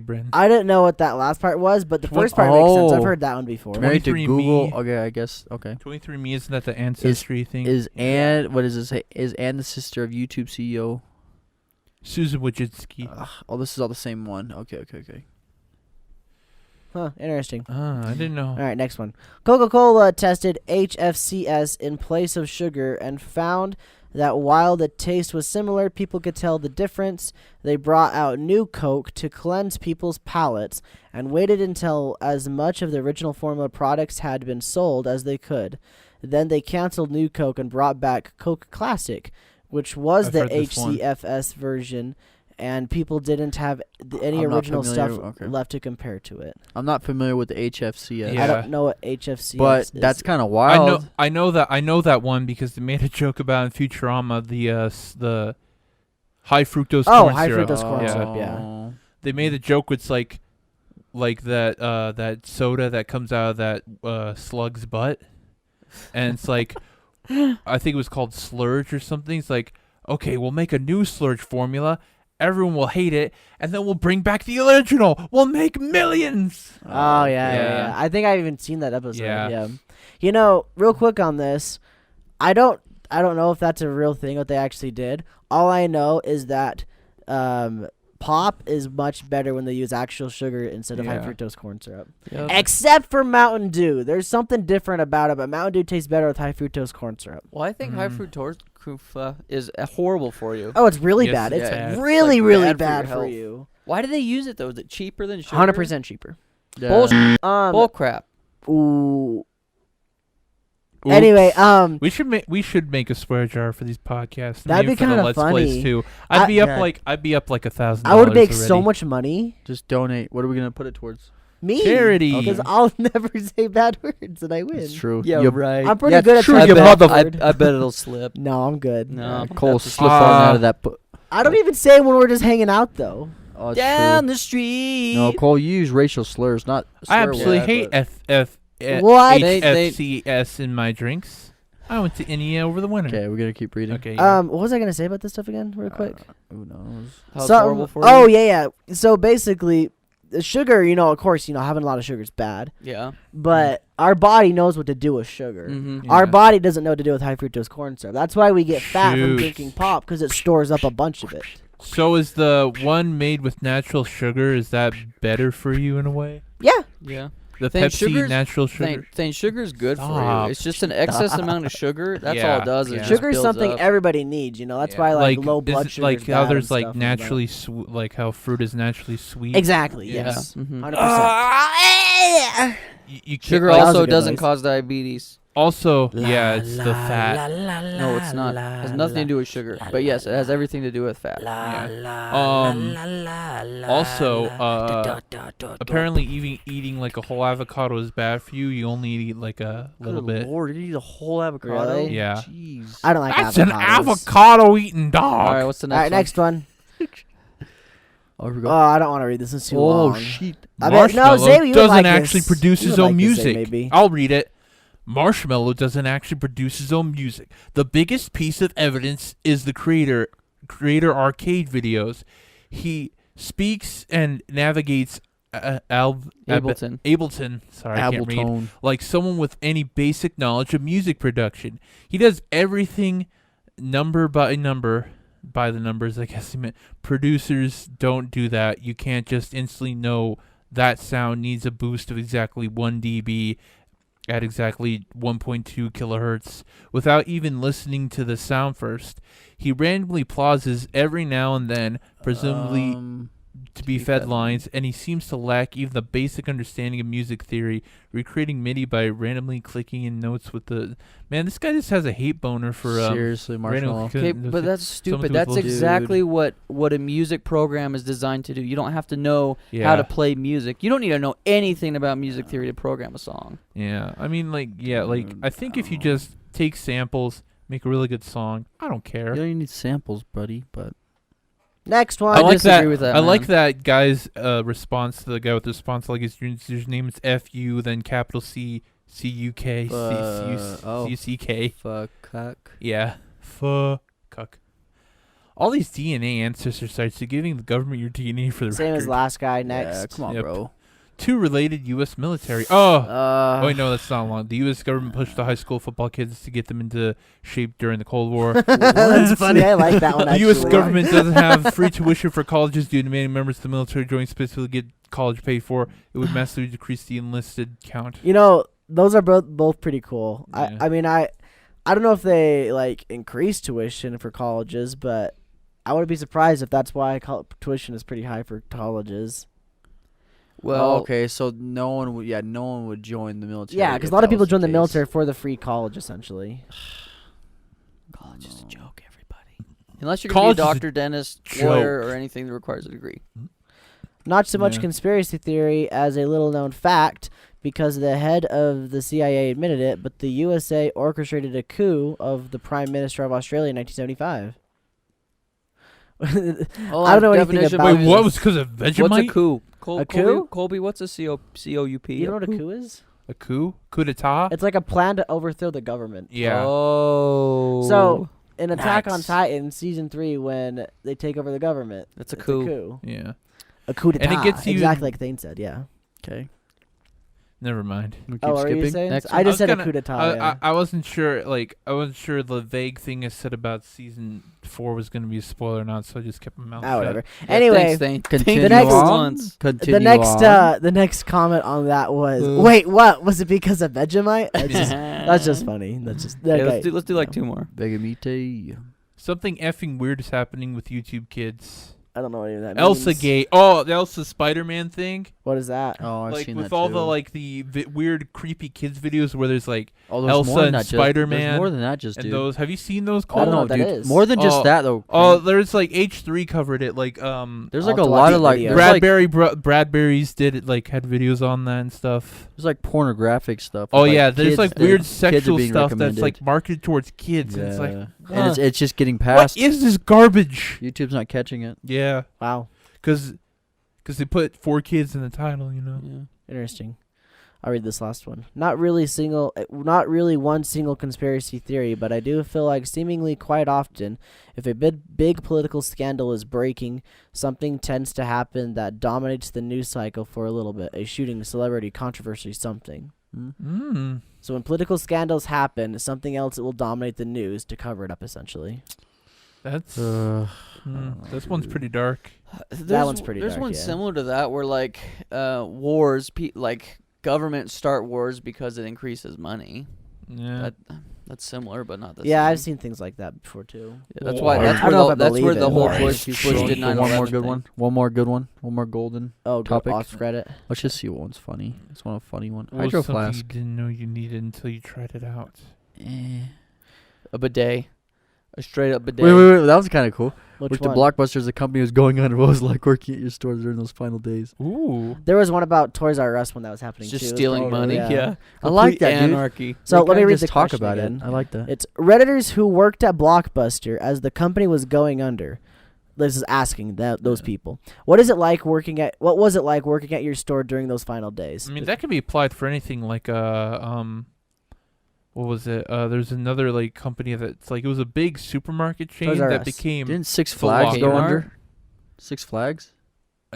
Brin. I didn't know what that last part was, but the first part makes sense. I've Oh. heard that one before. Twenty- Married to 23andMe. Google. Okay, I guess. Okay. 23andMe, isn't that the ancestry thing? Is Ann, what does it say? Is Ann the sister of YouTube CEO? Susan Wojcicki. Oh, this is all the same one. Okay. Huh, interesting. I didn't know. All right, next one. Coca-Cola tested HFCS in place of sugar and found that while the taste was similar, people could tell the difference. They brought out new Coke to cleanse people's palates and waited until as much of the original formula products had been sold as they could. Then they canceled new Coke and brought back Coke Classic, which was I've the heard this one. HCFS version, and people didn't have any I'm not original stuff familiar- okay. left to compare to it. I'm not familiar with the HFCS. Yeah. I don't know what HFCS But is. that's kind of wild. I know that one because they made a joke about in Futurama the high fructose corn high syrup. fructose corn Yeah. syrup, yeah. They made the joke with like that soda that comes out of that slug's butt, and it's like I think it was called Slurge or something. It's like, okay, we'll make a new Slurge formula. Everyone will hate it, and then we'll bring back the original. We'll make millions. Oh yeah. Yeah. I think I've even seen that episode. Yeah. Yeah. You know, real quick on this, I don't know if that's a real thing what they actually did. All I know is that pop is much better when they use actual sugar instead of high Yeah. fructose corn syrup. Yep. Except for Mountain Dew. There's something different about it, but Mountain Dew tastes better with high fructose corn syrup. Well, I think high fructose is horrible for you. Oh, it's really Yes, bad. it's It's bad. really, It's, like, really bad for bad your for health. you. Why do they use it though? Is it cheaper than sugar? 100% cheaper. Yeah. Bullshit. Bull Um. crap. Ooh. Oops. Anyway, we should make a swear jar for these podcasts. That'd maybe be for the kinda Let's Plays funny. too. I- I'd be up Yeah. like $1,000. I would make so already. much money. Just donate. What are we gonna put it towards? Me. Charity. Because I'll never say bad words and I win. It's true. Yeah, You- right. I'm pretty Yeah, good at true, saying you bad mother- word. I bet it'll slip. No, I'm good. No. Cole That's a slip on out of that. I don't even say it when we're just hanging out though. Oh, it's Down true. the street. No, Cole, you use racial slurs, not. I swear absolutely words, hate but- What? HFCS in my drinks. I went to India over the winter. Okay, we're gonna keep reading. Okay. What was I gonna say about this stuff again, real quick? Who knows? How it's Something- horrible for oh you. yeah. So basically, the sugar. You know, of course, having a lot of sugar is bad, Yeah. but our body knows what to do with sugar. Mm-hmm. Our Yeah. body doesn't know what to do with high fructose corn syrup. That's why we get fat from Shoot. drinking pop because it stores up a bunch of it. So is the one made with natural sugar, is that better for you in a way? Yeah. Yeah. The Thayne, Pepsi sugar's- natural sugar? Thayne, sugar's good for Stop. you. It's just an excess amount of sugar. That's all Yeah, it does. yeah. It just Sugar is builds something up. everybody needs. That's Yeah. why like low is blood it sugar. like is how bad there's and like stuff and all that. naturally like how fruit is naturally sweet. Exactly. Yeah. Yes. Mhm. 100%. You can't, Sugar That was a also good doesn't noise. cause diabetes. also yeah, it's the fat. No, it's not. It has nothing to do with sugar. But yes, it has everything to do with fat. Also, apparently eating like a whole avocado is bad for you. You only eat like a little Good bit. Lord, you eat a whole avocado? Really? Yeah. Jeez. I don't like That's avocados. an avocado eating dog. All right, what's the All next right, next one. Oh, here we Oh, go. I don't want to read this. It's too Oh, long. shit. I bet, no, Marshmallow Zay, you would doesn't like actually this. produce You his would own like this, Zay, music. maybe. I'll read it. Marshmallow doesn't actually produce his own music. The biggest piece of evidence is the creator, Creator Arcade videos. He speaks and navigates Ableton. Sorry, I can't read. Ableton. Like someone with any basic knowledge of music production. He does everything number by number. By the numbers, I guess he meant. Producers don't do that. You can't just instantly know that sound needs a boost of exactly 1 dB at exactly 1.2 kilohertz without even listening to the sound first. He randomly pauses every now and then, presumably to be fed lines, and he seems to lack even the basic understanding of music theory, recreating MIDI by randomly clicking in notes with the... Man, this guy just has a hate boner for... Seriously, Marshmallow. Okay, but that's stupid. That's exactly what a music program is designed to do. You don't have to know how to play music. You don't need to know anything about music theory to program a song. Yeah, I mean, I think if you just take samples, make a really good song, I don't care. You don't even need samples, buddy, but... Next one. I like disagree with that, I man. like that guy's response to the guy with the response. Like his name is FU, then capital C CUK CUCK. Fuck. Yeah, fuck. All these DNA ancestor sites are giving the government your DNA for the Same record. as last guy. Next. Yeah, come on, Yep. bro. Two related U.S. military. Oh, wait, no, that's not long. The U.S. government pushed the high school football kids to get them into shape during the Cold War. That's funny. I like that one. The U.S. actually. government doesn't have free tuition for colleges due to many members of the military joining specifically get college paid for. It would massively decrease the enlisted count. You know, those are both pretty cool. Yeah. I mean, I don't know if they increase tuition for colleges, but I wouldn't be surprised if that's why tuition is pretty high for colleges. Well, okay, so no one would join the military. Yeah, because a lot of people join the military for the free college, essentially. college is a joke, everybody. Unless you're going to be a College is a doctor, dentist, joke. lawyer, or anything that requires a degree. Not so much Yeah. conspiracy theory as a little-known fact, because the head of the CIA admitted it, but the USA orchestrated a coup of the Prime Minister of Australia in 1975. I don't know anything definition about of- Wait, what was because of Vegemite? What's a coup? A coup? Colby, what's a COUP? You know what a coup is? A coup? Coup d'etat? It's like a plan to overthrow the government. Yeah. Oh. So, in Attack on Nice. Titan, Season 3, when they take over the government, That's a it's coup. Yeah. A coup d'etat. And it gets you- exactly like Thayne said, yeah. Okay. Never mind. We keep Oh, are you skipping. saying? Next I one. just said a gonna- coup d'etat, yeah. I wasn't sure. I wasn't sure the vague thing I said about season 4 was going to be a spoiler or not, so I just kept my mouth Ah, shut. whatever. Yeah, Anyway, thanks, Thayne. Continue The next- on. Once. Continue the next comment on that was, Uh. wait, what? Was it because of Vegemite? That's just funny. That's just Yeah, okay. let's do like two more. Vegemite. Something effing weird is happening with YouTube Kids. I don't know what any of that Elsa means. Gate. Oh, the Elsa Spider-Man thing. What is that? Oh, I've Like seen with that all too. the weird creepy kids videos where there's like Oh, there's Elsa more than and that, just- Spider-Man There's more than that, just and dude. those. Have you seen those? I don't know Cole? what that dude. is. More than just Oh, that though. Oh, there's like H3 covered it. Like there's I'll like a have to lot watch of the like video. there's like Bradbury's did it. Like had videos on that and stuff. there's like pornographic stuff. Oh with, yeah, like, there's kids like that- weird kids are sexual being stuff that's recommended. like marketed towards kids. And it's like, Yeah. what? and it's just getting What passed. is this garbage? YouTube's not catching it. Yeah, Wow. because they put 4 kids in the title. You know. Yeah. Interesting. I'll read this last one. Not really one single conspiracy theory, but I do feel like seemingly quite often, if a big political scandal is breaking, something tends to happen that dominates the news cycle for a little bit. A shooting, celebrity, controversy, something. Mm. So when political scandals happen, something else will dominate the news to cover it up, essentially. That's this one's pretty dark. One's pretty There's dark, one yeah. similar to that where like wars, like governments start wars because it increases money. Yeah. That's similar, but not the Yeah, same. I've seen things like that before, too. Yeah, that's War. why. That's I don't know where if I the, that's believe where it, the whole but- Bush did 9/11 One more good thing. one. One more good one. One more golden. Oh, good. Topic. Off credit. Let's just see what one's funny. Let's want a funny one. What was Hydro something you flask. didn't know you needed until you tried it out. A bidet, a straight up bidet. Wait. That was kind of cool. Which Worked at one? Blockbuster. The company was going under. What was it like working at your store during those final days? Ooh. There was one about Toys R Us when that was happening, It's just too. It was stealing probably- money. Yeah. I like that, dude. Anarchy. So We let me kinda read just the talk question about again. it. I like that. It's Redditors who worked at Blockbuster as the company was going under. This is asking those people. What was it like working at your store during those final days? I mean, that could be applied for anything like what was it? There's another like company that's like it was a big supermarket chain Toys R that Us. became. Didn't Six Foot Flags go Locker. under? Six Flags?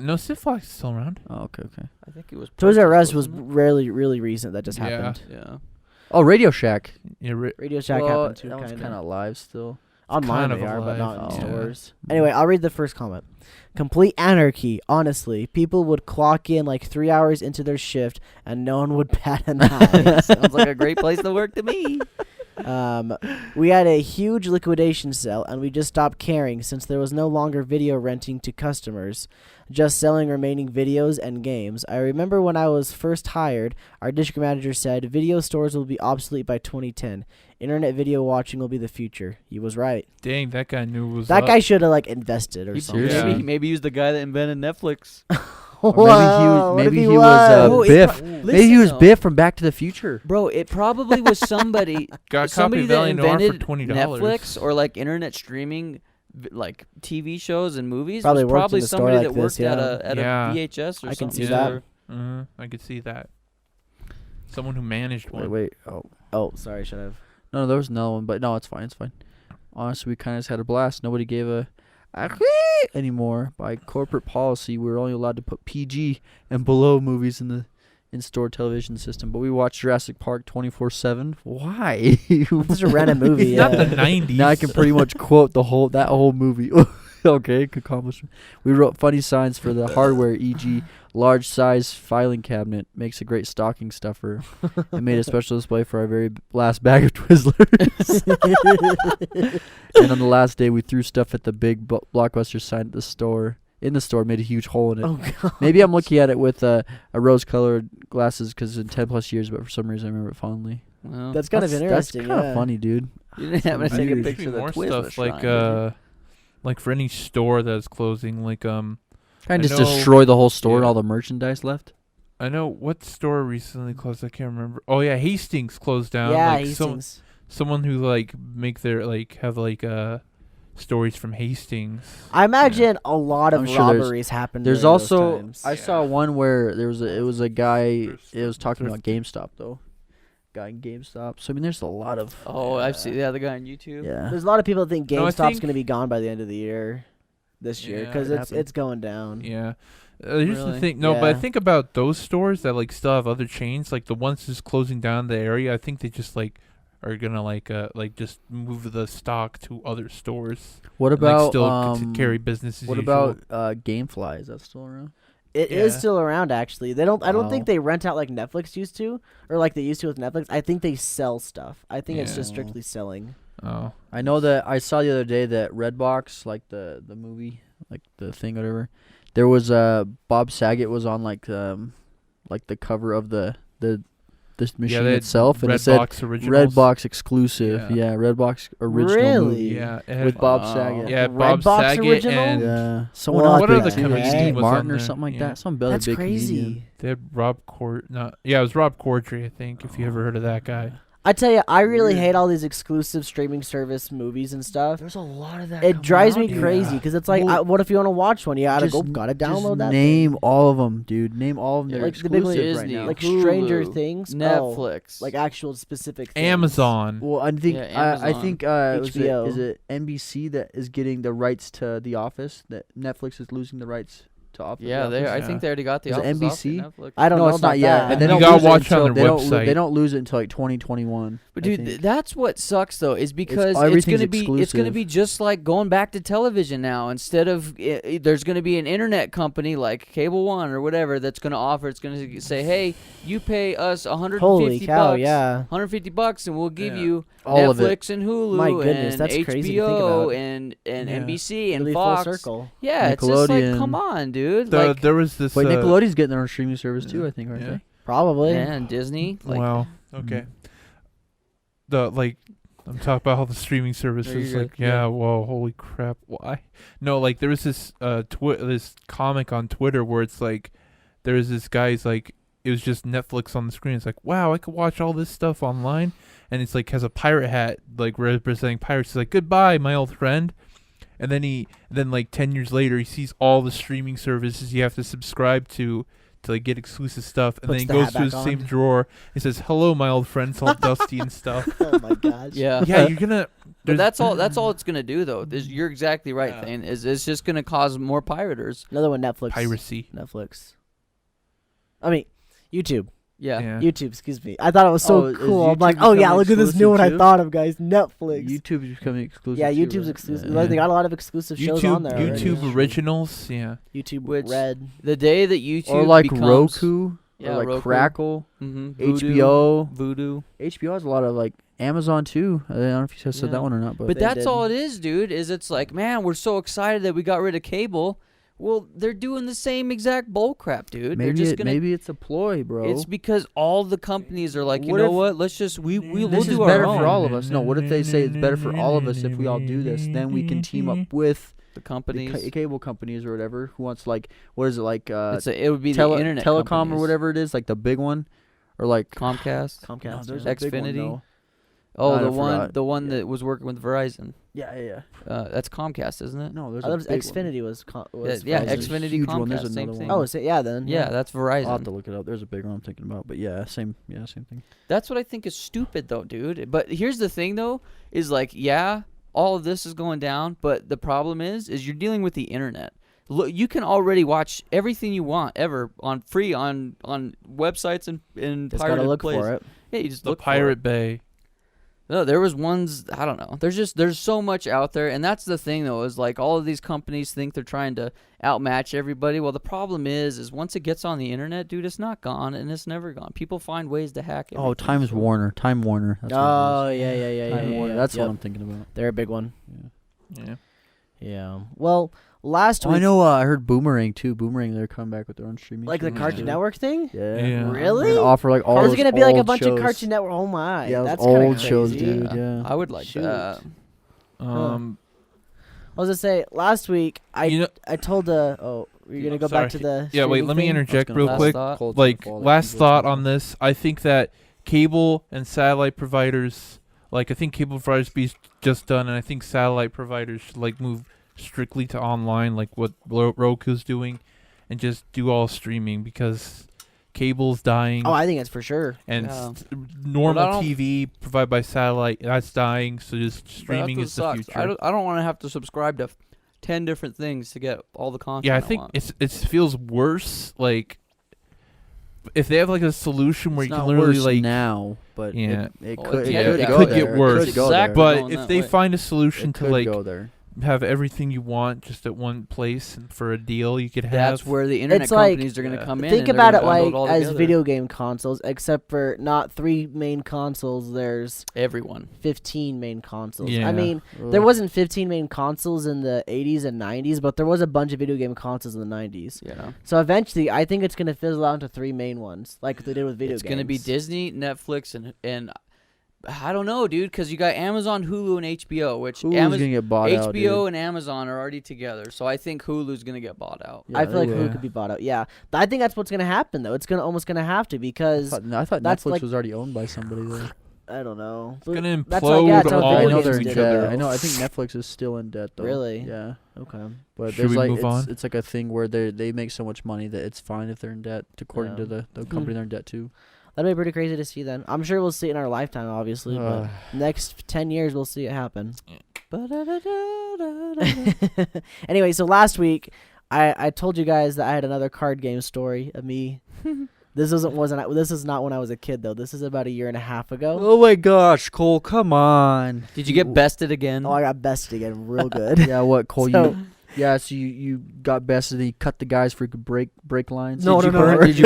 No, Six Flags is still around. Oh, okay. I think it was. Toys R Us purchased, was wasn't really recent. That just Yeah. happened. it? Yeah. Oh, Radio Shack. Yeah, Radio Shack Well, happened too. that was Kind kind of of live still. online kind of they are, but alive, not in yeah. stores. Anyway, I'll read the first comment. Complete anarchy. Honestly, people would clock in like 3 hours into their shift, and no one would bat an eye. Sounds like a great place to work to me. We had a huge liquidation sale, and we just stopped caring since there was no longer video renting to customers, just selling remaining videos and games. I remember when I was first hired, our district manager said video stores will be obsolete by 2010. Internet video watching will be the future. He was right. Dang, that guy knew what was That up. guy should have like invested or He- something. Yeah. Maybe he was the guy that invented Netflix. Whoa, what if maybe he he was Oh, it's Biff. pro- Maybe he Listen, was though. Biff from Back to the Future. Bro, it probably was somebody Got somebody Copy that Valley Noir for invented $20. Netflix or like internet streaming, like TV shows and movies. Probably was worked in probably a store somebody like that this, worked at Yeah. a VHS or I can something. see that. or- I could see that. Someone who managed one. Wait. Oh. Oh, sorry, should have. No, there was another one, but no, it's fine. It's fine. Honestly, we kind of just had a blast. Nobody gave a anymore. By corporate policy, we were only allowed to put PG and below movies in the in-store television system. But we watched Jurassic Park 24/7. Why? Such a random movie. Not Yeah. the 90s. Now I can pretty much quote that whole movie. Okay, accomplishment. We wrote funny signs for the hardware, e.g., large size filing cabinet makes a great stocking stuffer, and made a special display for our very last bag of Twizzlers. And on the last day, we threw stuff at the big Blockbuster sign at the store. In the store, made a huge hole in it. Oh god. Maybe I'm looking at it with a rose-colored glasses because in 10 plus years, but for some reason I remember it fondly. Well, That's kind of interesting. That's kind of yeah. funny, dude. you didn't happen to take a Dude. picture of the more Twizzler stuff shrine, like did you? like for any store that's closing, like Kind I of just know- destroy the whole store and yeah. all the merchandise left. I know what store recently closed. I can't remember. Oh yeah, Hastings closed down. Yeah, like Hastings. someone who like make their like have like stories from Hastings. I imagine a lot of I'm sure there's- robberies happen. There's during those also times. I saw one where it was a guy. Thrift It was store- talking about GameStop though. Guy in GameStop. So I mean, there's a lot of. Oh, I've seen the other guy on YouTube. Yeah. There's a lot of people that think No, I GameStop's think- going to be gone by the end of the year, this year, Yeah, because could it's happen. it's going down. Yeah. Here's the Really? thing. No, but I Yeah. think about those stores that like still have other chains, like the ones just closing down the area. I think they just like are gonna like just move the stock to other stores. What and, like, about still carry business as What usual. about GameFly? Is that still around? It is Yeah. still around actually. They don't. I don't think Wow. they rent out like Netflix used to, or like they used to with Netflix. I think they sell stuff. I think it's just Yeah. strictly selling. Oh, I know that I saw the other day that Redbox, like the movie, like the thing, whatever. There was Bob Saget was on like the cover of the machine they had itself, and it said Redbox originals. Redbox exclusive. Yeah. Yeah, Redbox original Really? movie. Yeah, it had, With Bob Wow. Saget. yeah, The Bob Redbox Saget original? and Yeah. Someone What else other big too, comedian Steve was Martin on or there? something like Yeah. that. Some other That's big crazy. comedian. they had Rob it was Rob Corddry, I think. If you ever heard of that guy. I tell you, I really Weird. hate all these exclusive streaming service movies and stuff. There's a lot of that. It drives me dude. crazy because it's like, Well, what if you want to watch one? You gotta Just- gotta Just download that. name thing. all of them, dude. Name all of them. Yeah, They're like the big exclusive Disney, right now. like Stranger Hulu, Things, Netflix, like actual specific things. Amazon. Well, I think Yeah, I Amazon. think HBO. is it NBC that is getting the rights to The Office? That Netflix is losing the rights to Office. yeah, The they. Office? I Yeah. think they already got the Is it Office NBC? off Netflix. I don't No, know it's about not yet. that. And they You don't gotta lose it watch on until- their they don't website. They don't lose it until like 2021. But I dude, think. that's what sucks though, is because it's everything's gonna be exclusive. just like going back to television now. Instead of there's gonna be an internet company like Cable One or whatever that's gonna offer. It's gonna say, hey, you pay us $150 Holy cow! bucks, Yeah. $150, and we'll give Yeah. you All of it. Netflix and Hulu My goodness, and that's HBO crazy to think about. and Yeah. NBC and Really Fox. full circle. Yeah, it's just like, Nickelodeon. come on, dude. Like, There was this. Wait, Nickelodeon's getting their own streaming service too. Yeah. I think, aren't Yeah. they? Probably. and Disney. Like, Wow. Okay. The I'm talking about all the streaming services. you're Like, good. yeah, whoa, holy crap! Why? No, like there was this this comic on Twitter where it's like there was this guy's like it was just Netflix on the screen. It's like, wow, I could watch all this stuff online, and it's like has a pirate hat like representing pirates. He's like, goodbye, my old friend. And then like 10 years later, he sees all the streaming services you have to subscribe to to like get exclusive stuff, and Puts then he the goes hat to his back same on. drawer and says, "Hello, my old friend." It's all dusty and stuff. Oh my gosh. Yeah. Yeah, you're gonna. But there's- that's all it's gonna do though. You're exactly right, Yeah. Thayne. It's just gonna cause more pirators. Another one, Netflix. piracy. Netflix. I mean, YouTube. Yeah. YouTube, excuse me. I thought it was so Oh, is cool. I'm YouTube like, oh yeah, becoming look at this new one I exclusive thought of, guys. Netflix. YouTube is becoming exclusive. Yeah, too, YouTube's right? exclusive. Yeah. Like, they got a lot of exclusive shows on there already. YouTube Yeah. originals. Yeah. YouTube Which- Red. The day that YouTube Or like becomes, Roku, Yeah, or like Roku. Crackle, Voodoo, HBO. Voodoo. HBO has a lot of like Amazon too. I don't know if you said Yeah. that one or not, but But They that's did. all it is, dude. Is it's like, man, we're so excited that we got rid of cable. Well, they're doing the same exact bull crap, dude. They're maybe just gonna. maybe it's a ploy, bro. It's because all the companies are like, you What know if- what? Let's just we'll this do is our better own. for all of us. No, what if they say it's better for all of us if we all do this? Then we can team up with The the companies. cable companies or whatever. Who wants like what is it like? It would be Tele- the internet telecom companies. or whatever it is, like the big one, or like Comcast. No, Comcast. there's yeah. a big one, Xfinity. though. Oh, I the one, forgot. the one Yeah. that was working with Verizon. Yeah. That's Comcast, isn't it? No, there's I a thought it big was Xfinity was Yeah, Verizon. There's a Xfinity, huge one. There's Comcast, same another thing. one. Oh, yeah, then. Yeah, that's I'll have Verizon. to look it up. There's a big one I'm thinking about, but yeah, same thing. That's what I think is stupid, though, dude. But here's the thing, though, is like, yeah, all of this is going down, but the problem is you're dealing with the internet. Look, you can already watch everything you want ever on free on websites and Just pirated gotta look places. for it. Yeah, you just The look for Pirate it. Bay. No, there was ones, I don't know. There's so much out there, and that's the thing though, is like all of these companies think they're trying to outmatch everybody. Well, the problem is once it gets on the internet, dude, it's not gone and it's never gone. People find ways to hack it. Oh, Time Warner. Time Warner. That's what it Oh, is. yeah. Time Warner. That's Yep. what I'm thinking about. They're a big one. Yeah. Yeah. Well, last Oh, week, I know. I heard Boomerang too. Boomerang, they're coming back with their own streaming. like the service, Cartoon too. Network thing. Yeah. Yeah. Really? They're gonna offer like all. There's those gonna be like a old bunch shows. of Cartoon Network. Oh my, Yeah, those that's kind old of shows, crazy. dude. Yeah. I would like Shoot. that. Um. I was gonna say last week You know- I told the you're gonna go back to the Yeah. Wait. streaming Let me thing? interject gonna real last quick. thought. Cold's Like gonna fall, last that thought people's on this, I think that cable and satellite providers, like I think cable providers be just done, and I think satellite providers should like move strictly to online, like what Roku's doing, and just do all streaming because cable's dying, Oh, I think it's for sure. and Yeah. normal But I don't- TV provided by satellite that's dying. So just But streaming that's is what the sucks. future. I don't want to have to subscribe to 10 different things to get all the content. Yeah, I think want. it feels worse. Like if they have like a solution where It's you not can literally worse like now, but Yeah. it Well, could. it's- It yeah, could it go could there. get worse. It could go Exactly. there. But going if that they way. find a solution It to could like go there. have everything you want just at one place and for a deal you could have. that's where the internet It's like- companies are going to Yeah. come in. Think and they're about gonna it bundle like all as together. video game consoles, except for not 3 main consoles. There's Everyone. 15 main consoles. Yeah. I mean, Ugh. there wasn't 15 main consoles in the 80s and 90s, but there was a bunch of video game consoles in the 90s. Yeah. So eventually, I think it's gonna fizzle out into 3 main ones, like they did with video It's games. going to be Disney, Netflix, and I don't know, dude, because you got Amazon, Hulu, and HBO, which Hulu's Amazon, gonna get bought out, HBO dude. and Amazon are already together. So I think Hulu's going to get bought out. Yeah, I feel like they Hulu will. could be bought out. Yeah, I think that's what's gonna happen though. It's almost gonna have to because I thought that's Netflix like- was already owned by somebody though. I don't know. it's gonna That's like, yeah, implode it's how all I video know of games they're in each did. debt. other. I know. I think Netflix is still in debt though. Really? Yeah. Okay. But Should there's we like move on? it's like a thing where they make so much money that it's fine if they're in debt, according to the company they're in debt to. That'd be pretty crazy to see then. I'm sure we'll see it in our lifetime, obviously, but next 10 years we'll see it happen. Anyway, so last week I told you guys that I had another card game story of me. This is not when I was a kid though. This is about a year and a half ago. Oh my gosh, Cole, come on. Did you get bested again? Oh, I got bested again real good. Yeah, what, Cole? So- So you got bested and you cut the guys for break lines? No, Did no, you no. burn- Did you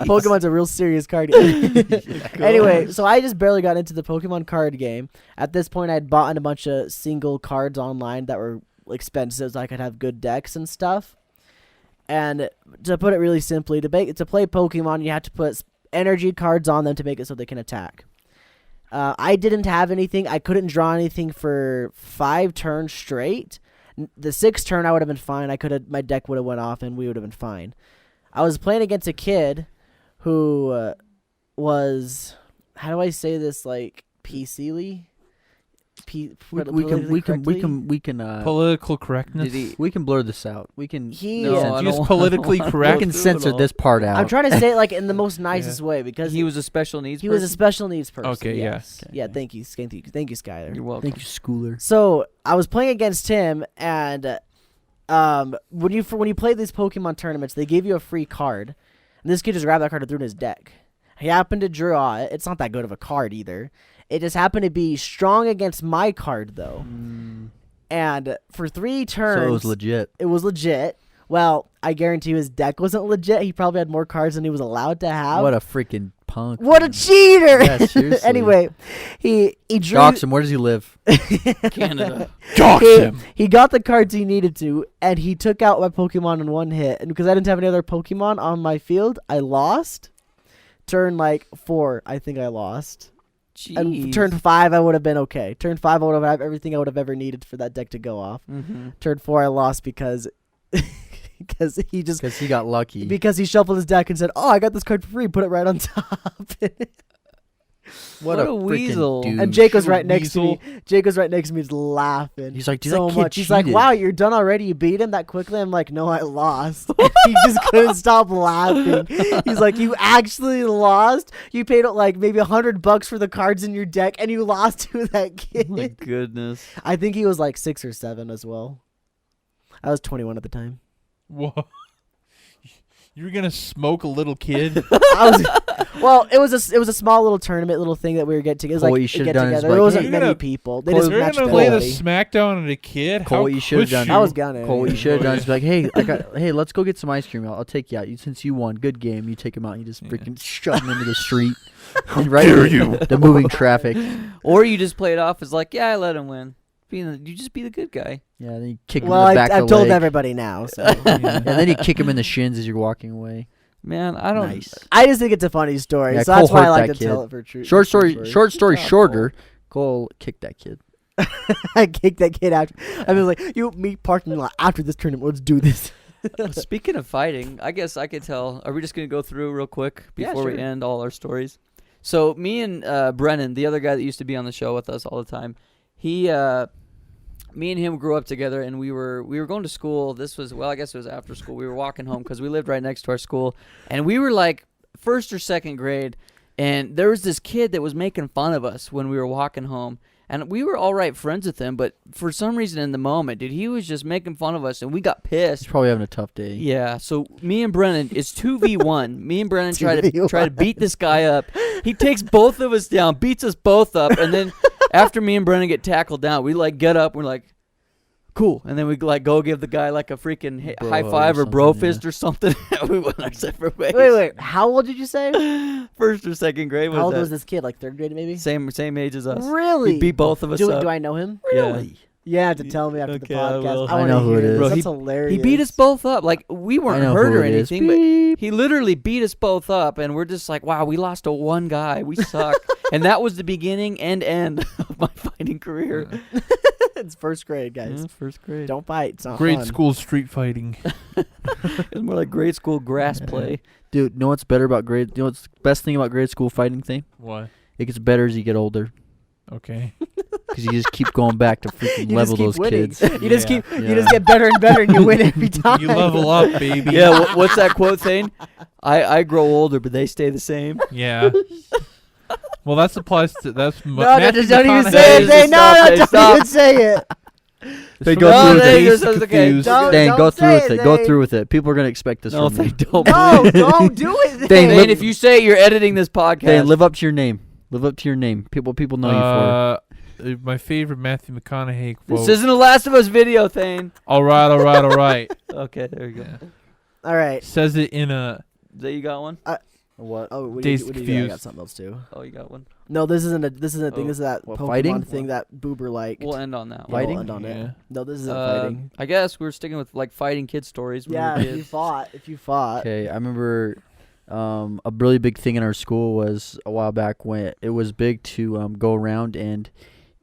Pokemon's a real serious card game. Anyway, so I just barely got into the Pokemon card game. At this point, I'd bought a bunch of single cards online that were expensive so I could have good decks and stuff. And to put it really simply, to play Pokemon, you have to put energy cards on them to make it so they can attack. I didn't have anything. I couldn't draw anything for 5 turns straight. The 6th turn, I would have been fine. My deck would have went off, and we would have been fine. I was playing against a kid who was, how do I say this, like, PC-ly? We can Political correctness. Did he? we can blur this out. We can No, I Use don't politically wanna correct. we can do it censor all. this part out. I'm trying to say it like in the most nicest way because He was a special needs. he was a person? special needs person. Okay, yeah. yes. Okay, Yeah, okay. thank you, Skyler. You're welcome. Thank you, Schooler. So I was playing against him, and when you play these Pokemon tournaments, they give you a free card, and this kid just grabbed that card and threw it in his deck. He happened to draw it. It's not that good of a card either. It just happened to be strong against my card though, and for 3 turns, So it was legit. It was legit. Well, I guarantee you his deck wasn't legit. He probably had more cards than he was allowed to have. What a freaking punk. What a man. cheater! Yeah, seriously. Anyway, he drew. Dox him. Where does he live? Canada. Dox him. He got the cards he needed to, and he took out my Pokemon in one hit. And because I didn't have any other Pokemon on my field, I lost. Turn 4, I think I lost. And Jeez. turn 5, I would have been okay. Turn 5, I would have had everything I would have ever needed for that deck to go off. Mm-hmm. Turn 4, I lost because because he just Because he got lucky. because he shuffled his deck and said, "Oh, I got this card for free. Put it right on top." What a freaking weasel. douche. And Jake was You're a right next to me. weasel. Jake was right next to me, just laughing. He's like, dude, so that kid much. He's like, cheated. "Wow, you're done already? You beat him that quickly?" I'm like, "No, I lost." He just couldn't stop laughing. He's like, "You actually lost? You paid like maybe $100 for the cards in your deck, and you lost to that Oh my kid." goodness. I think he was like 6 or 7 as well. I was 21 at the time. Whoa. You were gonna smoke a little kid? I was, well, it was a small little tournament, little thing that we were getting together. It was Cole, like you a should've get done is together. like, It wasn't hey, many you're people. They Cole, just You're matched gonna play the ability. smackdown at a kid? Cole, How what you should've could done- you? I was gonna. Cole, what you should have done yeah. is be like, hey, let's go get some ice cream. I'll take you out. Since you won, good game. You take him out. And you just freaking shove him into the street. And right dare into you. the moving traffic. Or you just play it off as like, yeah, I let him win. You just be the good guy. Yeah, then you kick him Well, in the back I've of the told leg. everybody now. So And then you kick him in the shins as you're walking away. Man, I don't. Nice. I just think it's a funny story. Yeah, so that's Cole why I hurt like that to kid. tell it for true. Short story Good job, shorter. Cole kicked that kid. I kicked that kid after. I was like, "You meet parking lot after this tournament. Let's do this." Speaking of fighting, I guess I could tell. Are we just gonna go through real quick Yeah, before we sure. end all our stories? So me and Brennan, the other guy that used to be on the show with us all the time, me and him grew up together, and we were going to school. This was, well, I guess it was after school. We were walking home because we lived right next to our school, and we were like first or second grade, and there was this kid that was making fun of us when we were walking home. And we were all right friends with him, but for some reason in the moment, dude, he was just making fun of us, and we got pissed. He's probably having a tough day. Yeah, so me and Brennan, it's 2v1. Me and Brennan try to beat this guy up. He takes both of us down, beats us both up, and then after me and Brennan get tackled down, we like get up, we're like, cool, and then we like go give the guy like a freaking Bro high five or or bro something, yeah. fist or something. We went our separate ways. Wait. How old did you say? First or second grade? How old that? was this kid? Like 3rd grade, maybe. Same age as us. Really? He beat both of us up. Do I know him? Yeah. You have to tell me after Okay, the I podcast. will. I wanna know who hear it this. is. Bro, That's hilarious. He beat us both up. Like, we I weren't know hurt who or it is. anything, but Beep. he literally beat us both up, and we're just like, wow, we lost to one guy. We suck. And that was the beginning and end of my fighting career. It's 1st grade, guys. Yeah, first grade. Don't fight. It's not Grade fun. school street fighting. It's more like grade school grass play. Dude, know what's better about grade? You know what's the best thing about grade school fighting thing? What? It gets better as you get older. Okay. Because you just keep going back to freaking You level just keep those winning. kids. You just Yeah. keep. You just get better and better, and you win every time. You level up, baby. Yeah, what's that quote, Thayne? I grow older, but they stay the same. Yeah. Well, that applies to No, just don't even McConaughey. say it. Just Say stop, no, Thayne, don't stop. even say it. They It's go from through the with it. Dazed It's and okay. Confused. Don't- Dang, go through say with it, it. Go Zane. through with it. People are gonna expect this No, from they you. don't. No, don't do it. Dang, Thayne, live- if you say it, you're editing this podcast. Dang, live up to your name. Live up to your name. People know you for. My favorite Matthew McConaughey quote. This isn't the Last of Us video, Thayne. All right. Okay, there you go. Yeah. All right. Says it in a. Is that you got one? What? Oh, what Dazed do you got? I Confused. got something else too. Oh, you got one. No, this isn't a thing. Oh. This is that What, Pokemon fighting? thing that Boober liked. We'll end on that Yeah, one. Fighting? we'll end on Yeah. it. No, this isn't fighting. I guess we're sticking with like fighting kid stories. When Yeah, we were if you kids. fought. If you fought. Okay, I remember a really big thing in our school was a while back when it was big to go around and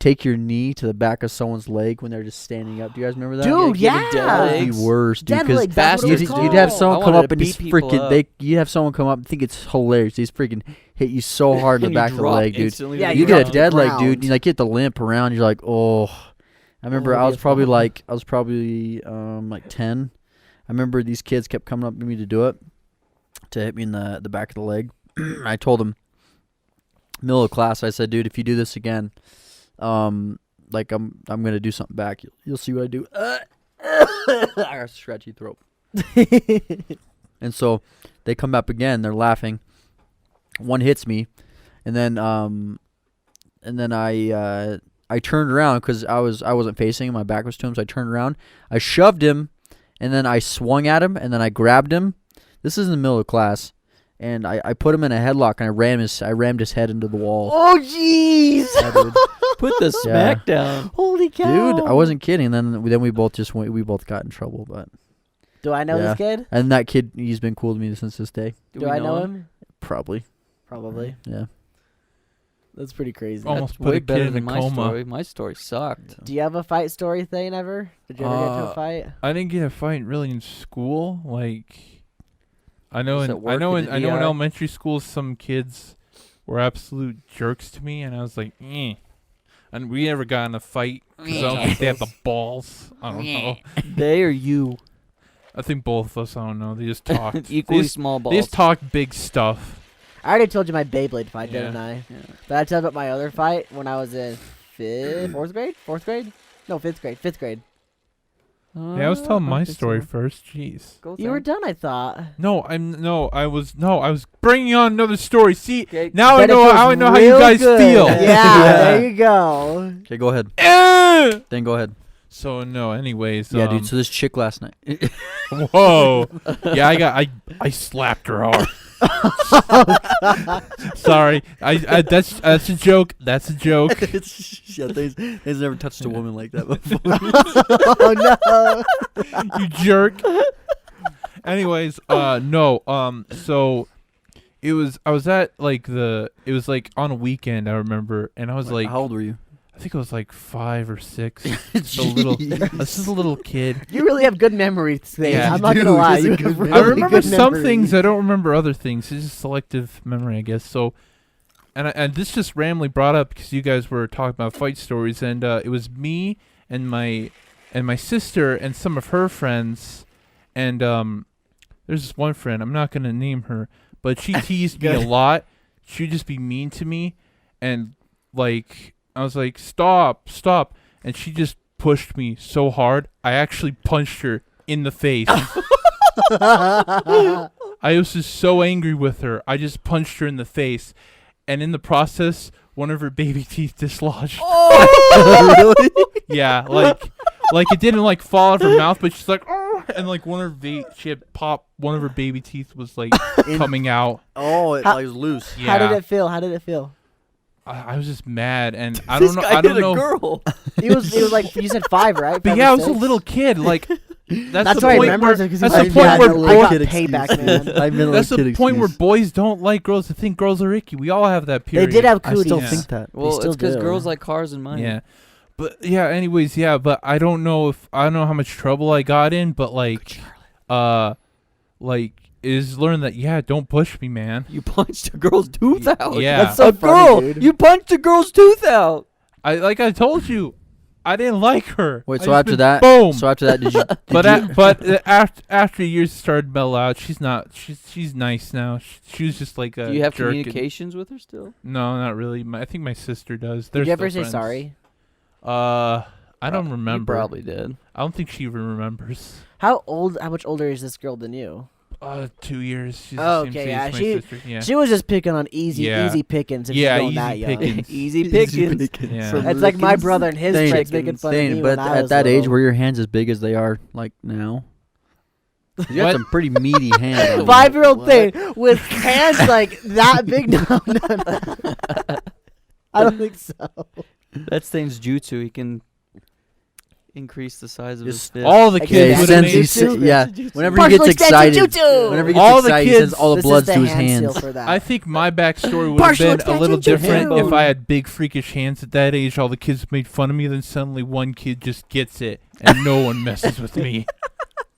take your knee to the back of someone's leg when they're just standing up. Do you guys remember that? Dude, Yeah, give a dead yeah. leg. The worst, dude. Dead 'Cause leg, that's what Bastards. it's you'd have called. someone I come wanted up to and just beat people freaking. up. You'd have someone come up and think it's hilarious. They just freaking hit you so hard in the And you back of the drop leg, dude. instantly Yeah, to You the get a ground. dead leg, ground. dude. You like get the limp around. You're like, oh. I remember Oh, I was yeah, probably fun. like 10. I remember these kids kept coming up to me to do it, to hit me in the back of the leg. I told them, middle of class, I said, dude, if you do this again, like I'm gonna do something back. You'll see what I do. I got a scratchy throat. And so they come up again. They're laughing. One hits me, and then I turned around because I wasn't facing him. My back was to him, so I turned around. I shoved him, and then I swung at him, and then I grabbed him. This is in the middle of class, and I put him in a headlock, and I rammed his head into the wall. Oh, jeez. Yeah, dude. Put the smack down. Holy cow. Dude, I wasn't kidding. Then we both we both got in trouble, but Do I know Yeah. this kid? and that kid, he's been cool to me since this day. Do we I know him? Probably, Probably. yeah. That's pretty crazy. Almost That's put way a better kid in than a my coma. story. My story sucked. Do you have a fight story, Thayne, ever? Did you ever get into a fight? I didn't get a fight really in school. Like, I know Was in it work at the I know in ER? elementary school some kids were absolute jerks to me, and I was like, eh. And we never got in a fight because I don't think they have the balls. I don't know. They or you? I think both of us. I don't know. They just talked. Equally they just, small balls. they just talked big stuff. I already told you my Beyblade fight, Yeah. didn't I? Yeah. But I told about my other fight when I was in fourth grade? No, fifth grade. Yeah, I was telling my story first. Jeez. Go You were Thayne. done, I thought. I was bringing on another story. See, Okay. now I But it know feels how how you real guys good. feel. Yeah, there you go. Okay, go ahead. Eh! Then go ahead. So no, anyways. Yeah, dude. So this chick last night. Whoa. Yeah, I slapped her hard. Sorry. I that's a joke. That's a joke. Yeah, Thayne's never touched a woman like that before. Oh, no. You jerk. Anyways, no. So I was at it was like on a weekend, I remember, and I was like, how old were you? I think I was like 5 or 6. Just a little kid. You really have good memories, Thayne. Yeah, I'm you not going to do. lie. He has a You good have memory. I really remember good some memories. things. I don't remember other things. It's just selective memory, I guess. So, and this just randomly brought up because you guys were talking about fight stories, and it was me and my sister and some of her friends, and there's this one friend. I'm not gonna name her, but she teased me a lot. She'd just be mean to me, and like I was like, stop, and she just pushed me so hard. I actually punched her in the face. I was just so angry with her. I just punched her in the face, and in the process, one of her baby teeth dislodged. Really? Yeah, like it didn't like fall out of her mouth, but she's like, oh, and like she had popped. One of her baby teeth was like coming out. Oh, it How- was loose. Yeah, How did it feel? How did it feel? I was just mad, and I This don't know. guy I don't hit know. a girl. It was like, you said 5, right? But 5 yeah, or I was a 6? little kid. Like That's the why I point remember where it because that's he the was point like, where I got boys- payback, man. I meant that's like the kid point where excuse. boys don't like girls. They think girls are icky. We all have that They period. did have I cooties. still Yeah. think that. Well, still it's because do. girls like cars and money. Yeah. But yeah, anyways, yeah, but I don't know how much trouble I got in, but is learn that don't push me, man. You punched a girl's tooth out. Yeah. That's so a funny, girl. dude. You punched a girl's tooth out. I told you, I didn't like her. Wait, I so just after been- that, boom. so after that, did you? After years started to mellow out, she's nice now. She was just like a Do you have jerk and- communications with her still? No, not really. I think my sister does. They're Did you ever still say friends. sorry? I don't remember. You probably did. I don't think she even remembers. How much older is this girl than you? 2 years. She's Oh, the same okay, age yeah, as my she- sister. Yeah. She was just picking on easy Yeah. pickings if Yeah, she's going easy that young. pickings. Easy pickings. Yeah. From It's like my Rickens. brother and his Thayne, friends making fun of Thayne, me but when I at was that age, little. were your hands as big as they are like now? You What? got some pretty meaty hands. on you. 5-year-old Thayne with hands like that big. No. I don't think so. That's Thane's jutsu. increase the size of his Just fist. All the Like Yeah, kids he would sends have these. made. Yeah, whenever he Partial gets extension excited, choo-choo! whenever he gets All the excited, he sends kids- all the This blood is the to his hand seal hands. for that. I think my backstory would have Partial been a little extension different choo-choo. if I had big freakish hands at that age. All the kids made fun of me. Then suddenly one kid just gets it, and no one messes with me.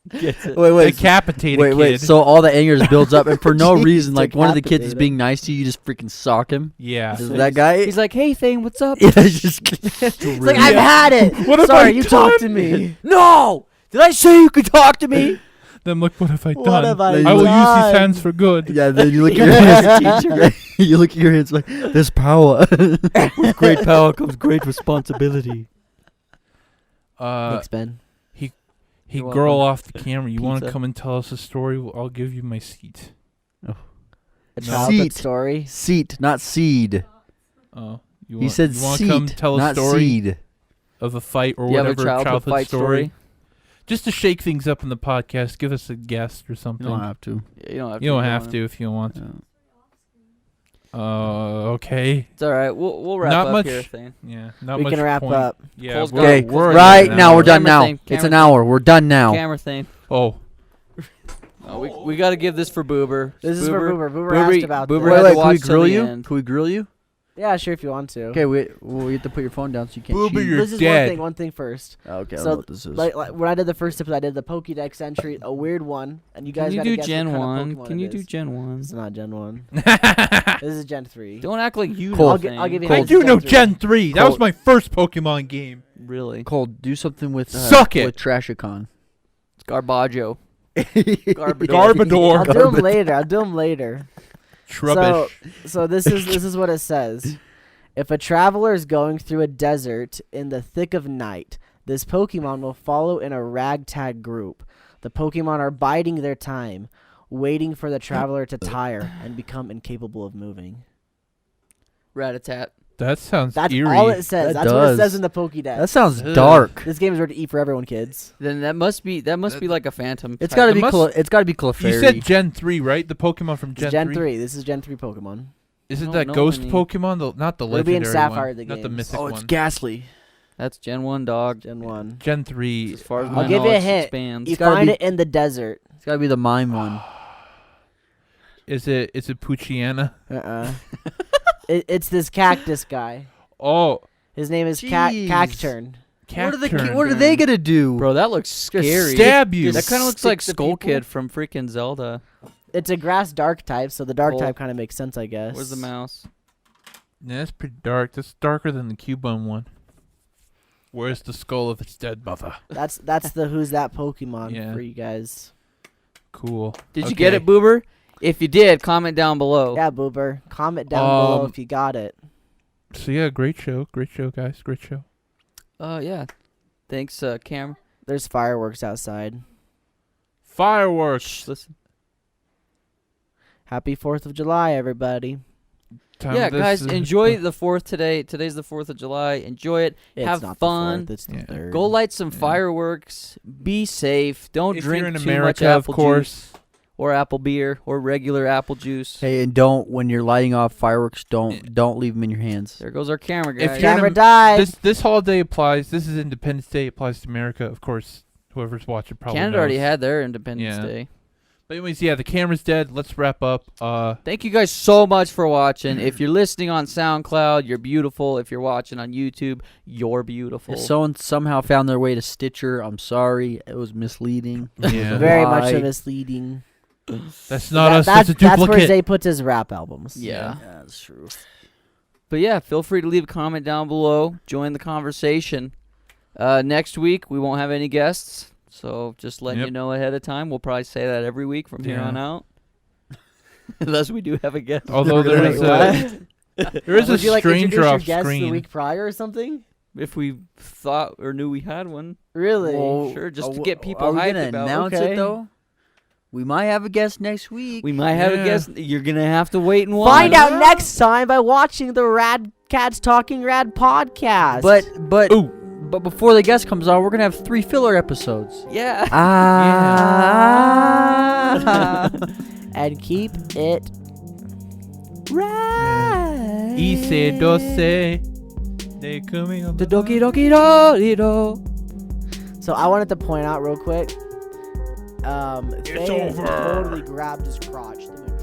Gets it. Wait, Decapitated wait, kid. wait. So all the anger just builds up, and for no Jeez, reason, like one of the kids is decapitated. being nice to you, you just freaking sock him. Yeah. Is that guy? He's like, "Hey, Thayne, what's up?" yeah, he's just. It's like, I've had it. What have Sorry, I you done? talk to me. No! Did I say you could talk to me? Then look, what have I What done? have I I will use done? these hands for good. Yeah, then you look at your hands. Yeah, you look at your hands like there's power. With great power comes great responsibility. Thanks, Ben. Hey, You're girl welcome. off the camera, you want to Pizza. come and tell us a story? Well, I'll give you my seat. A No. childhood Seat. story. Seat, not seed. Oh, you He said you want seat, to come tell a not story seed. of a fight or Do you have a whatever childhood fight story? Just to shake things up in the podcast, give us a guest or You something. don't have to. Yeah, you don't have You don't to. have to if you don't want. Yeah. Okay. It's all right. We'll wrap Not up much. here, Thayne. Yeah, not we much can wrap point. up. Yeah, Cole's we're, got- Okay, Cole's right at now we're an done Camera now. thing, It's camera an thing. hour. We're done now. Camera Thayne. Oh, Oh, we got to give this for Boober. This is for Boober. Boober Boober- asked about Boober this. had to Wait, can watch we till grill the you? end. Can we grill you? Yeah, sure, if you want to. Okay, we have to put your phone down so you can't Boober, cheat. you're This is dead. one thing first. Okay, I So, don't know what this is. Like when I did the first episode, I did the Pokédex entry, a weird one, and you guys Can you gotta do guess Gen what kind 1? of Pokemon Can it you do is. Gen 1? It's not Gen 1. This is Gen 3. Don't act like you Cole. know. I'll give you I hints. do know Gen Gen 3. That was Colt. my first Pokemon game. Really. Cole, do something with Suck it. with Trashicon. It's Garbaggio. Garbodor. I'll do them later. Trubbish. So this is what it says. If a traveler is going through a desert in the thick of night, this Pokemon will follow in a ragtag group. The Pokemon are biding their time, waiting for the traveler to tire and become incapable of moving. Ratatat. That sounds That's eerie. all it says. That That's what it does. says in the Pokédex. That sounds Ugh. dark. This game is ready to eat for everyone, kids. Then that must be like a phantom. It's type. got to It be. must- It's got to be Clefairy. You said Gen 3, right? The Pokemon from It's Gen, Gen 3. This is Gen 3 Pokemon. Isn't don't that know Ghost any. Pokemon? Not the Ruby and legendary Sapphire, one. the Not the games. mythic Oh, it's one. Ghastly. That's Gen 1 dog. Gen 1. Gen 3. As far as I'll my give you a knowledge hint. expands. You gotta find be- it in the desert. It's got to be the mime one. Is it Poochyena? It's this cactus guy. Oh, His name is Jeez. Cacturn. Cacturn. What are they gonna do? Bro, that looks scary. Stab you. That kind of looks Stick like to Skull people? Kid from freaking Zelda. It's a grass dark type, so the dark Oh. type kind of makes sense, I guess. Where's the mouse? Yeah, that's pretty dark. That's darker than the Cubone one. Where's the skull of its dead mother? That's the Who's That Pokemon Yeah. for you guys. Cool. Did you get it, Okay. Boober? If you did, comment down below. Yeah, Boober. Comment down below Um, if you got it. So yeah, great show, guys, great show. Yeah. Thanks, Cam. There's fireworks outside. Fireworks. Listen. Happy 4th of July, everybody. Yeah, guys, enjoy the 4th today. Today's the 4th of July. Enjoy it. It's Have not fun. The 4th, it's the Yeah. 3rd. Go light some Yeah. fireworks. Be safe. Don't If drink you're in too America, much of apple course. juice or apple beer or regular apple juice. Hey, and don't when you're lighting off fireworks, don't leave them in your hands. There goes our camera guy. If you're Camera in died. This holiday applies. This is Independence Day. Applies to America, of course. Whoever's watching probably Canada already knows. had their Independence Yeah. Day. But anyways, yeah, the camera's dead. Let's wrap up. Thank you guys so much for watching. If you're listening on SoundCloud, you're beautiful. If you're watching on YouTube, you're beautiful. If someone somehow found their way to Stitcher, I'm sorry. It was misleading. Yeah. Very much Why? so misleading. That's not us. That's That's a duplicate. where Zay puts his rap albums. Yeah. that's true. But yeah, feel free to leave a comment down below. Join the conversation. Next week, we won't have any guests. So just letting Yep. you know ahead of time. We'll probably say that every week from here Yeah. on out. Unless we do have a guest. Although there is there is a Would you like stranger introduce your off guest the screen. week prior or something? If we thought or knew we had one. Really? Sure, just to get people Are we hyped gonna about announce okay. it though? We might have a guest next week. We might have Yeah. a guest. You're going to have to wait and watch. Find out next time by watching the RadKatz Talking Rad podcast. but Ooh. but before the guest comes on, we're gonna have 3 filler episodes. Yeah. Ah. and keep it right. Ise doce. They coming on The doki doki do do. So I wanted to point out real quick. Thayne over. totally grabbed his crotch. The moon